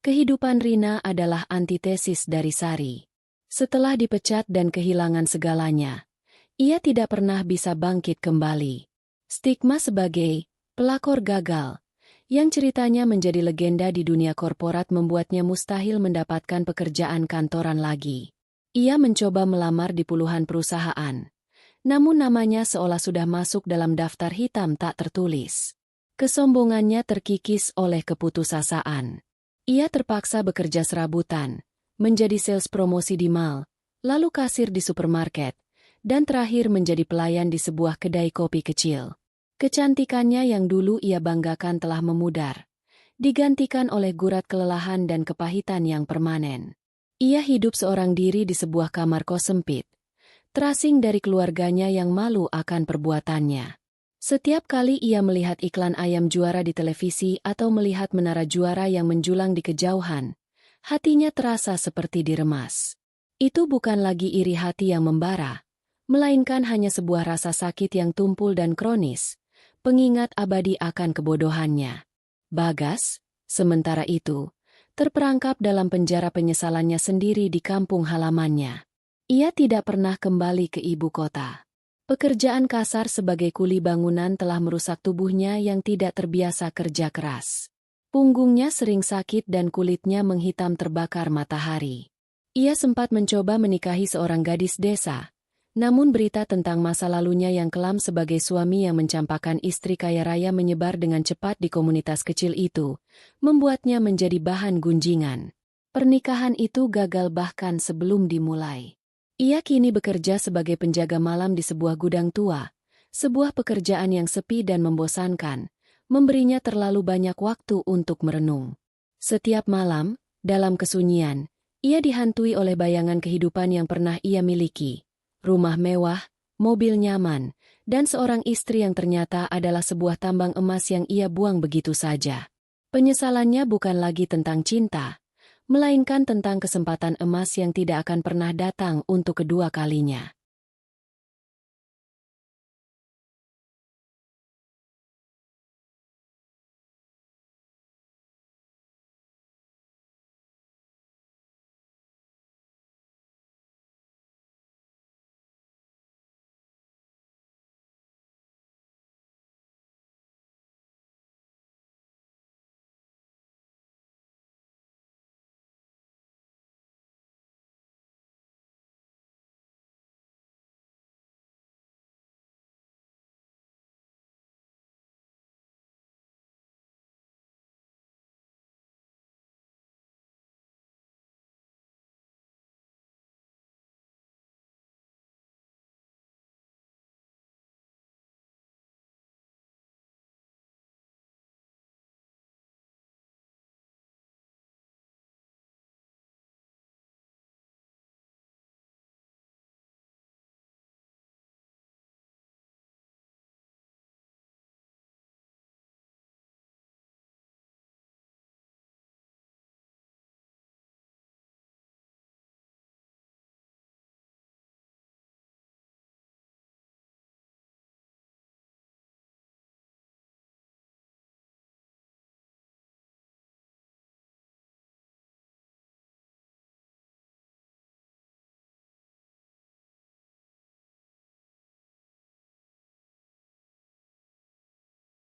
kehidupan Rina adalah antitesis dari Sari. Setelah dipecat dan kehilangan segalanya, ia tidak pernah bisa bangkit kembali. Stigma sebagai pelakor gagal, yang ceritanya menjadi legenda di dunia korporat membuatnya mustahil mendapatkan pekerjaan kantoran lagi. Ia mencoba melamar di puluhan perusahaan, namun namanya seolah sudah masuk dalam daftar hitam tak tertulis. Kesombongannya terkikis oleh keputusasaan. Ia terpaksa bekerja serabutan, menjadi sales promosi di mall, lalu kasir di supermarket, dan terakhir menjadi pelayan di sebuah kedai kopi kecil. Kecantikannya yang dulu ia banggakan telah memudar, digantikan oleh gurat kelelahan dan kepahitan yang permanen. Ia hidup seorang diri di sebuah kamar kos sempit, terasing dari keluarganya yang malu akan perbuatannya. Setiap kali ia melihat iklan Ayam Juara di televisi atau melihat menara Juara yang menjulang di kejauhan, hatinya terasa seperti diremas. Itu bukan lagi iri hati yang membara, melainkan hanya sebuah rasa sakit yang tumpul dan kronis, pengingat abadi akan kebodohannya. Bagas, sementara itu, terperangkap dalam penjara penyesalannya sendiri di kampung halamannya. Ia tidak pernah kembali ke ibu kota. Pekerjaan kasar sebagai kuli bangunan telah merusak tubuhnya yang tidak terbiasa kerja keras. Punggungnya sering sakit dan kulitnya menghitam terbakar matahari. Ia sempat mencoba menikahi seorang gadis desa, namun berita tentang masa lalunya yang kelam sebagai suami yang mencampakkan istri kaya raya menyebar dengan cepat di komunitas kecil itu, membuatnya menjadi bahan gunjingan. Pernikahan itu gagal bahkan sebelum dimulai. Ia kini bekerja sebagai penjaga malam di sebuah gudang tua, sebuah pekerjaan yang sepi dan membosankan, memberinya terlalu banyak waktu untuk merenung. Setiap malam, dalam kesunyian, ia dihantui oleh bayangan kehidupan yang pernah ia miliki. Rumah mewah, mobil nyaman, dan seorang istri yang ternyata adalah sebuah tambang emas yang ia buang begitu saja. Penyesalannya bukan lagi tentang cinta, melainkan tentang kesempatan emas yang tidak akan pernah datang untuk kedua kalinya.